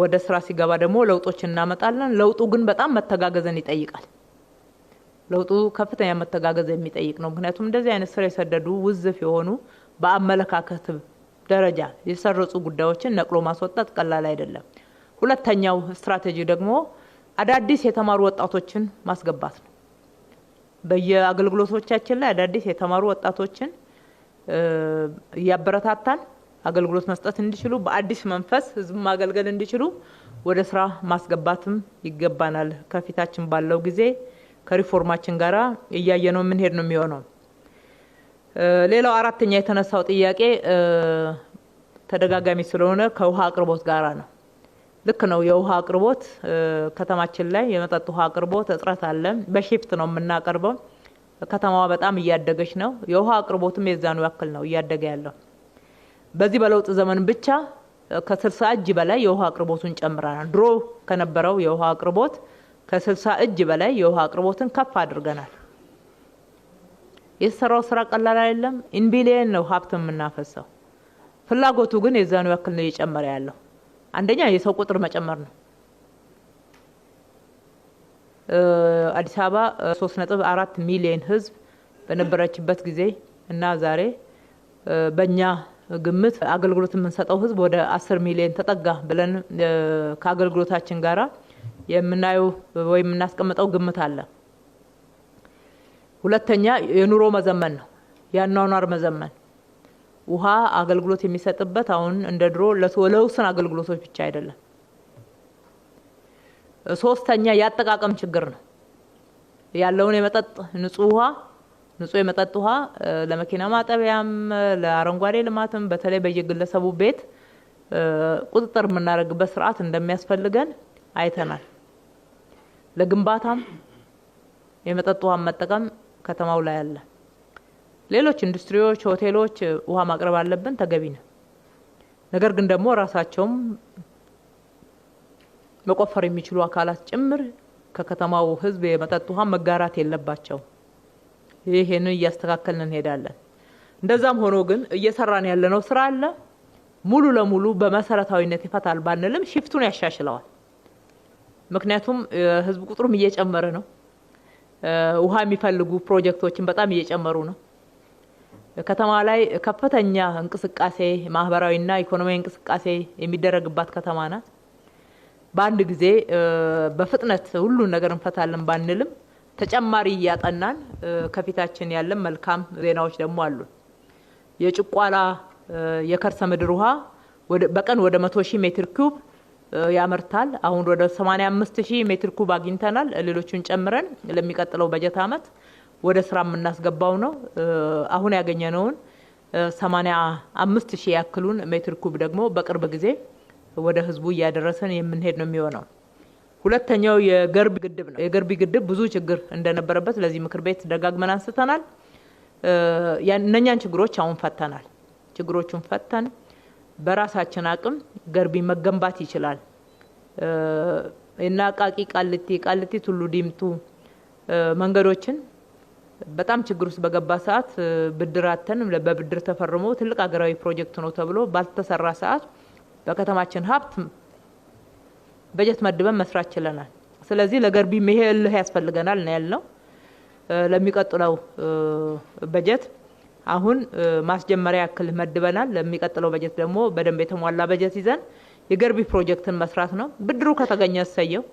Speaker 9: ወደ ስራ ሲገባ ደግሞ ለውጦች እናመጣለን። ለውጡ ግን በጣም መተጋገዝን ይጠይቃል። ለውጡ ከፍተኛ መተጋገዝ የሚጠይቅ ነው። ምክንያቱም እንደዚህ አይነት ስራ የሰደዱ ውዝፍ የሆኑ በአመለካከት ደረጃ የሰረጹ ጉዳዮችን ነቅሎ ማስወጣት ቀላል አይደለም። ሁለተኛው ስትራቴጂ ደግሞ አዳዲስ የተማሩ ወጣቶችን ማስገባት ነው። በየአገልግሎቶቻችን ላይ አዳዲስ የተማሩ ወጣቶችን እያበረታታን አገልግሎት መስጠት እንዲችሉ በአዲስ መንፈስ ህዝብ ማገልገል እንዲችሉ ወደ ስራ ማስገባትም ይገባናል። ከፊታችን ባለው ጊዜ ከሪፎርማችን ጋራ እያየነው ምን ሄድ ነው የሚሆነው። ሌላው አራተኛ የተነሳው ጥያቄ ተደጋጋሚ ስለሆነ ከውሃ አቅርቦት ጋራ ነው። ልክ ነው። የውሃ አቅርቦት ከተማችን ላይ የመጠጥ ውሃ አቅርቦት እጥረት አለ። በሺፍት ነው የምናቀርበው። ከተማዋ በጣም እያደገች ነው። የውሃ አቅርቦትም የዛኑ ያክል ነው እያደገ ያለው። በዚህ በለውጥ ዘመን ብቻ ከ60 እጅ በላይ የውሃ አቅርቦቱን ጨምረናል። ድሮ ከነበረው የውሃ አቅርቦት ከ60 እጅ በላይ የውሃ አቅርቦትን ከፍ አድርገናል። የተሰራው ስራ ቀላል አይደለም። ኢንቢሊየን ነው ሀብት የምናፈሰው። ፍላጎቱ ግን የዛኑ ያክል ነው እየጨመረ ያለው። አንደኛ የሰው ቁጥር መጨመር ነው። አዲስ አበባ 3.4 ሚሊዮን ህዝብ በነበረችበት ጊዜ እና ዛሬ በእኛ ግምት አገልግሎት የምንሰጠው ህዝብ ወደ 10 ሚሊዮን ተጠጋ ብለን ከአገልግሎታችን ጋራ የምናየው ወይ የምናስቀምጠው ግምት አለ። ሁለተኛ የኑሮ መዘመን ነው። ያኗኗር መዘመን ውሃ አገልግሎት የሚሰጥበት አሁን እንደ ድሮ ለውስን አገልግሎቶች ብቻ አይደለም። ሶስተኛ ያጠቃቀም ችግር ነው። ያለውን የመጠጥ ንጹህ የመጠጥ ውሃ ለመኪና ማጠቢያም ለአረንጓዴ ልማትም በተለይ በየግለሰቡ ቤት ቁጥጥር የምናደርግበት ስርዓት እንደሚያስፈልገን አይተናል። ለግንባታም የመጠጥ ውሃ መጠቀም ከተማው ላይ አለ። ሌሎች ኢንዱስትሪዎች፣ ሆቴሎች ውሃ ማቅረብ አለብን፣ ተገቢ ነው። ነገር ግን ደግሞ ራሳቸውም መቆፈር የሚችሉ አካላት ጭምር ከከተማው ህዝብ የመጠጥ ውሃ መጋራት የለባቸው። ይሄንን እያስተካከልን እንሄዳለን። እንደዛም ሆኖ ግን እየሰራን ያለነው ስራ አለ። ሙሉ ለሙሉ በመሰረታዊነት ይፈታል ባንልም ሽፍቱን ያሻሽለዋል። ምክንያቱም ህዝብ ቁጥሩም እየጨመረ ነው። ውሃ የሚፈልጉ ፕሮጀክቶችን በጣም እየጨመሩ ነው። ከተማ ላይ ከፍተኛ እንቅስቃሴ ማህበራዊና ኢኮኖሚያዊ እንቅስቃሴ የሚደረግባት ከተማ ናት። በአንድ ጊዜ በፍጥነት ሁሉን ነገር እንፈታለን ባንልም ተጨማሪ እያጠናን ከፊታችን ያለን መልካም ዜናዎች ደግሞ አሉ። የጭቋላ የከርሰ ምድር ውሃ በቀን ወደ 100,000 ሜትር ኩብ ያመርታል። አሁን ወደ 85,000 ሜትር ኩብ አግኝተናል። ሌሎቹን ጨምረን ለሚቀጥለው በጀት አመት ወደ ስራ የምናስገባው ነው። አሁን ያገኘነውን 85,000 ያክሉን ሜትር ኩብ ደግሞ በቅርብ ጊዜ ወደ ህዝቡ እያደረሰን የምንሄድ ነው የሚሆነው። ሁለተኛው የገርቢ ግድብ ነው። የገርቢ ግድብ ብዙ ችግር እንደነበረበት ለዚህ ምክር ቤት ደጋግመን አንስተናል። እነኛን ችግሮች አሁን ፈተናል። ችግሮቹን ፈተን በራሳችን አቅም ገርቢ መገንባት ይችላል እና ቃሊቲ ቱሉ ዲምቱ መንገዶችን በጣም ችግር ውስጥ በገባ ሰዓት ብድራተን በብድር ተፈርሞ ትልቅ ሀገራዊ ፕሮጀክት ነው ተብሎ ባልተሰራ ሰዓት በከተማችን ሀብት በጀት መድበን መስራት ችለናል። ስለዚህ ለገርቢ መሄል ያስፈልገናል ነው ያልነው። ለሚቀጥለው በጀት አሁን ማስጀመሪያ ያክል መድበናል። ለሚቀጥለው በጀት ደግሞ በደንብ የተሟላ በጀት ይዘን የገርቢ ፕሮጀክትን መስራት ነው። ብድሩ ከተገኘ ሰየው።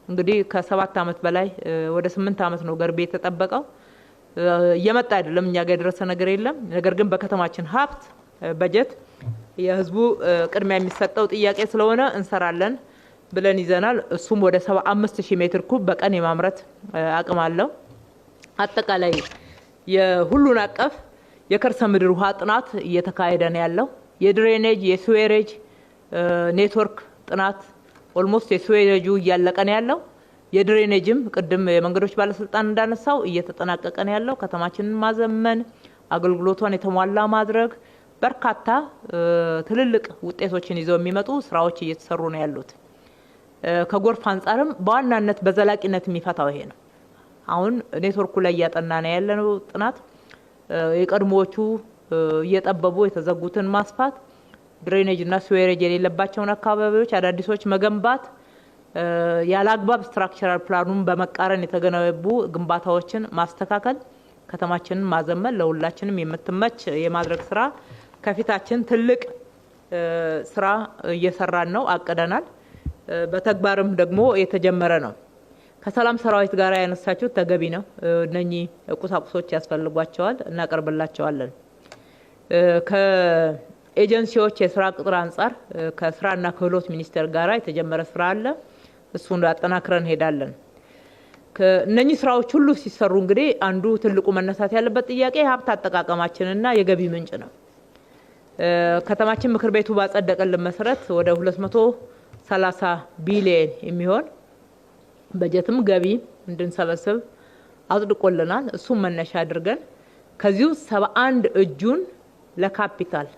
Speaker 9: እንግዲህ ከ7 አመት በላይ ወደ 8 አመት ነው ገርቢ የተጠበቀው። እየመጣ አይደለም፣ እኛ ጋር የደረሰ ነገር የለም። ነገር ግን በከተማችን ሀብት በጀት የህዝቡ ቅድሚያ የሚሰጠው ጥያቄ ስለሆነ እንሰራለን ብለን ይዘናል። እሱም ወደ 75,000 ሜትር ኩብ በቀን የማምረት አቅም አለው። አጠቃላይ የሁሉን አቀፍ የከርሰ ምድር ውሃ ጥናት እየተካሄደ ነው ያለው። የድሬኔጅ የስዌሬጅ ኔትወርክ ጥናት ኦልሞስት የስዌሬጁ እያለቀ ነው ያለው። የድሬኔጅም ቅድም የመንገዶች ባለስልጣን እንዳነሳው እየተጠናቀቀ ነው ያለው። ከተማችንን ማዘመን፣ አገልግሎቷን የተሟላ ማድረግ በርካታ ትልልቅ ውጤቶችን ይዘው የሚመጡ ስራዎች እየተሰሩ ነው ያሉት። ከጎርፍ አንጻርም በዋናነት በዘላቂነት የሚፈታው ይሄ ነው። አሁን ኔትወርኩ ላይ እያጠና ነው ያለነው ጥናት የቀድሞዎቹ እየጠበቡ የተዘጉትን ማስፋት፣ ድሬኔጅ እና ስዌሬጅ የሌለባቸውን አካባቢዎች አዳዲሶች መገንባት፣ ያለ አግባብ ስትራክቸራል ፕላኑን በመቃረን የተገነቡ ግንባታዎችን ማስተካከል፣ ከተማችንን ማዘመን፣ ለሁላችንም የምትመች የማድረግ ስራ ከፊታችን ትልቅ ስራ እየሰራን ነው፣ አቅደናል። በተግባርም ደግሞ የተጀመረ ነው። ከሰላም ሰራዊት ጋር ያነሳችሁት ተገቢ ነው። እነኚህ ቁሳቁሶች ያስፈልጓቸዋል፣ እናቀርብላቸዋለን። ከኤጀንሲዎች የስራ ቅጥር አንጻር ከስራና ክህሎት ሚኒስቴር ጋር የተጀመረ ስራ አለ። እሱን አጠናክረን ሄዳለን። እነኚህ ስራዎች ሁሉ ሲሰሩ እንግዲህ አንዱ ትልቁ መነሳት ያለበት ጥያቄ ሀብት አጠቃቀማችንና የገቢ ምንጭ ነው። ከተማችን ምክር ቤቱ ባጸደቀልን መሰረት ወደ 230 ቢሊዮን የሚሆን በጀትም ገቢ እንድንሰበስብ አጽድቆልናል። እሱም መነሻ አድርገን ከዚሁ 71 እጁን ለካፒታል፣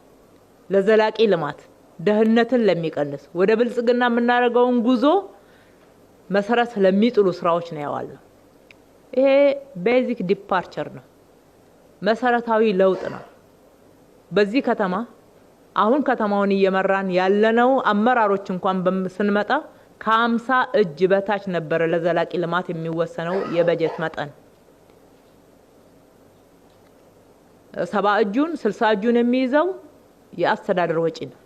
Speaker 9: ለዘላቂ ልማት፣ ደህንነትን ለሚቀንስ ወደ ብልጽግና የምናደርገውን ጉዞ መሰረት ለሚጥሉ ስራዎች ነው ያዋልነው። ይሄ ቤዚክ ዲፓርቸር ነው፣ መሰረታዊ ለውጥ ነው። በዚህ ከተማ አሁን ከተማውን እየመራን ያለነው አመራሮች እንኳን ስንመጣ ከ50 እጅ በታች ነበር ለዘላቂ ልማት የሚወሰነው የበጀት መጠን። 70 እጁን 60 እጁን የሚይዘው የአስተዳደር ወጪ ነው።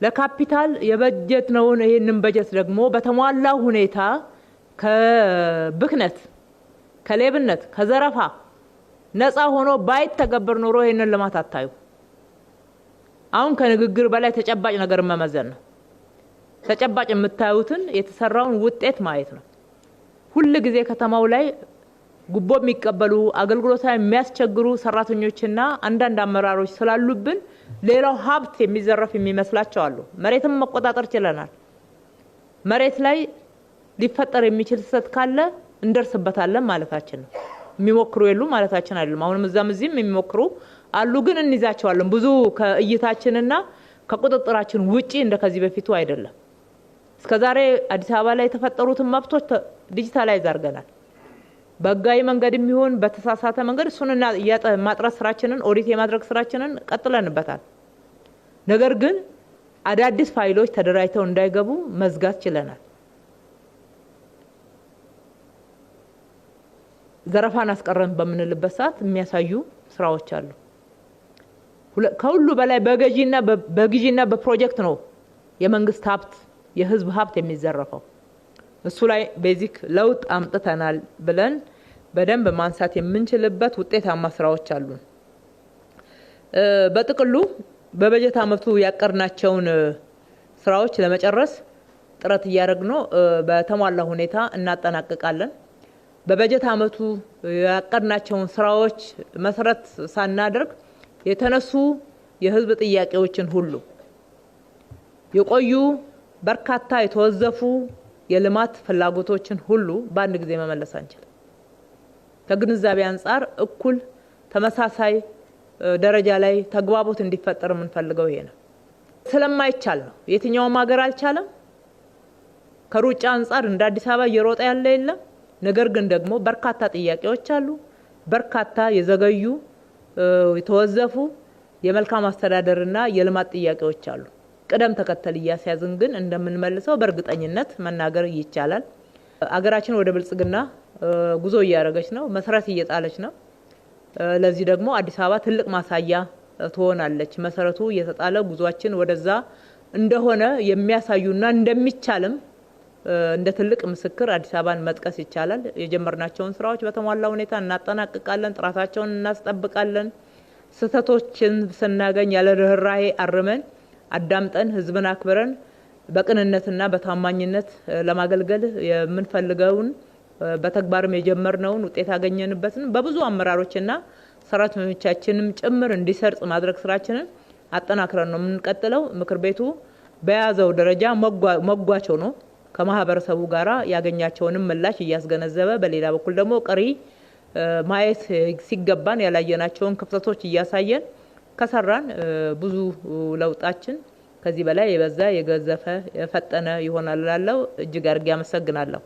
Speaker 9: ለካፒታል የበጀት ነው። ይሄንን በጀት ደግሞ በተሟላ ሁኔታ ከብክነት፣ ከሌብነት፣ ከዘረፋ ነፃ ሆኖ ባይተገበር ኖሮ ይሄንን ልማት አታዩ። አሁን ከንግግር በላይ ተጨባጭ ነገር መመዘን ነው። ተጨባጭ የምታዩትን የተሰራውን ውጤት ማየት ነው። ሁሉ ጊዜ ከተማው ላይ ጉቦ የሚቀበሉ አገልግሎት የሚያስቸግሩ ሰራተኞችና አንዳንድ አመራሮች ስላሉብን ሌላው ሀብት የሚዘረፍ የሚመስላቸው አሉ። መሬትም መቆጣጠር ችለናል። መሬት ላይ ሊፈጠር የሚችል ስህተት ካለ እንደርስበታለን ማለታችን ነው። የሚሞክሩ የሉ ማለታችን አይደለም። አሁንም እዛም እዚህም የሚሞክሩ አሉ፣ ግን እንይዛቸዋለን። ብዙ ከእይታችንና ከቁጥጥራችን ውጪ እንደከዚህ በፊቱ አይደለም። እስከዛሬ አዲስ አበባ ላይ የተፈጠሩትን መብቶች ዲጂታላይዝ አድርገናል። በህጋዊ መንገድ የሚሆን በተሳሳተ መንገድ እሱንና ማጥራት ስራችንን ኦዲት የማድረግ ስራችንን ቀጥለንበታል። ነገር ግን አዳዲስ ፋይሎች ተደራጅተው እንዳይገቡ መዝጋት ችለናል። ዘረፋን አስቀረን በምንልበት ሰዓት የሚያሳዩ ስራዎች አሉ። ከሁሉ በላይ በግዢና በፕሮጀክት ነው የመንግስት ሀብት የህዝብ ሀብት የሚዘረፈው። እሱ ላይ ቤዚክ ለውጥ አምጥተናል ብለን በደንብ ማንሳት የምንችልበት ውጤታማ ስራዎች አሉ። በጥቅሉ በበጀት አመቱ ያቀርናቸውን ስራዎች ለመጨረስ ጥረት እያደረግን ነው። በተሟላ ሁኔታ እናጠናቅቃለን። በበጀት አመቱ ያቀርናቸውን ስራዎች መሰረት ሳናደርግ የተነሱ የህዝብ ጥያቄዎችን ሁሉ የቆዩ በርካታ የተወዘፉ የልማት ፍላጎቶችን ሁሉ በአንድ ጊዜ መመለስ አንችልም። ከግንዛቤ አንጻር እኩል ተመሳሳይ ደረጃ ላይ ተግባቦት እንዲፈጠር የምንፈልገው ይሄ ነው። ስለማይቻል ነው። የትኛውም ሀገር አልቻለም። ከሩጫ አንጻር እንደ አዲስ አበባ እየሮጠ ያለ የለም። ነገር ግን ደግሞ በርካታ ጥያቄዎች አሉ። በርካታ የዘገዩ የተወዘፉ የመልካም አስተዳደርና የልማት ጥያቄዎች አሉ። ቅደም ተከተል እያስያዝን ግን እንደምንመልሰው በእርግጠኝነት መናገር ይቻላል። አገራችን ወደ ብልጽግና ጉዞ እያደረገች ነው፣ መሰረት እየጣለች ነው። ለዚህ ደግሞ አዲስ አበባ ትልቅ ማሳያ ትሆናለች። መሰረቱ እየተጣለ ጉዟችን ወደዛ እንደሆነ የሚያሳዩና እንደሚቻልም እንደ ትልቅ ምስክር አዲስ አበባን መጥቀስ ይቻላል። የጀመርናቸውን ስራዎች በተሟላ ሁኔታ እናጠናቅቃለን፣ ጥራታቸውን እናስጠብቃለን። ስህተቶችን ስናገኝ ያለ ርህራሄ አርመን አዳምጠን ህዝብን አክብረን በቅንነትና በታማኝነት ለማገልገል የምንፈልገውን በተግባርም የጀመርነውን ውጤት ያገኘንበትን በብዙ አመራሮችና ሰራተኞቻችንም ጭምር እንዲሰርጽ ማድረግ ስራችንን አጠናክረን ነው የምንቀጥለው። ምክር ቤቱ በያዘው ደረጃ መጓቸው ነው ከማህበረሰቡ ጋራ ያገኛቸውንም ምላሽ እያስገነዘበ፣ በሌላ በኩል ደግሞ ቀሪ ማየት ሲገባን ያላየናቸውን ክፍተቶች እያሳየን ከሰራን ብዙ ለውጣችን ከዚህ በላይ የበዛ የገዘፈ የፈጠነ ይሆናል እላለሁ። እጅግ አድርጌ አመሰግናለሁ።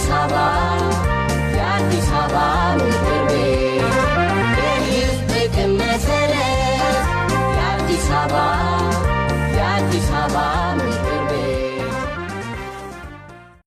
Speaker 10: Sabah አዲስ አበባ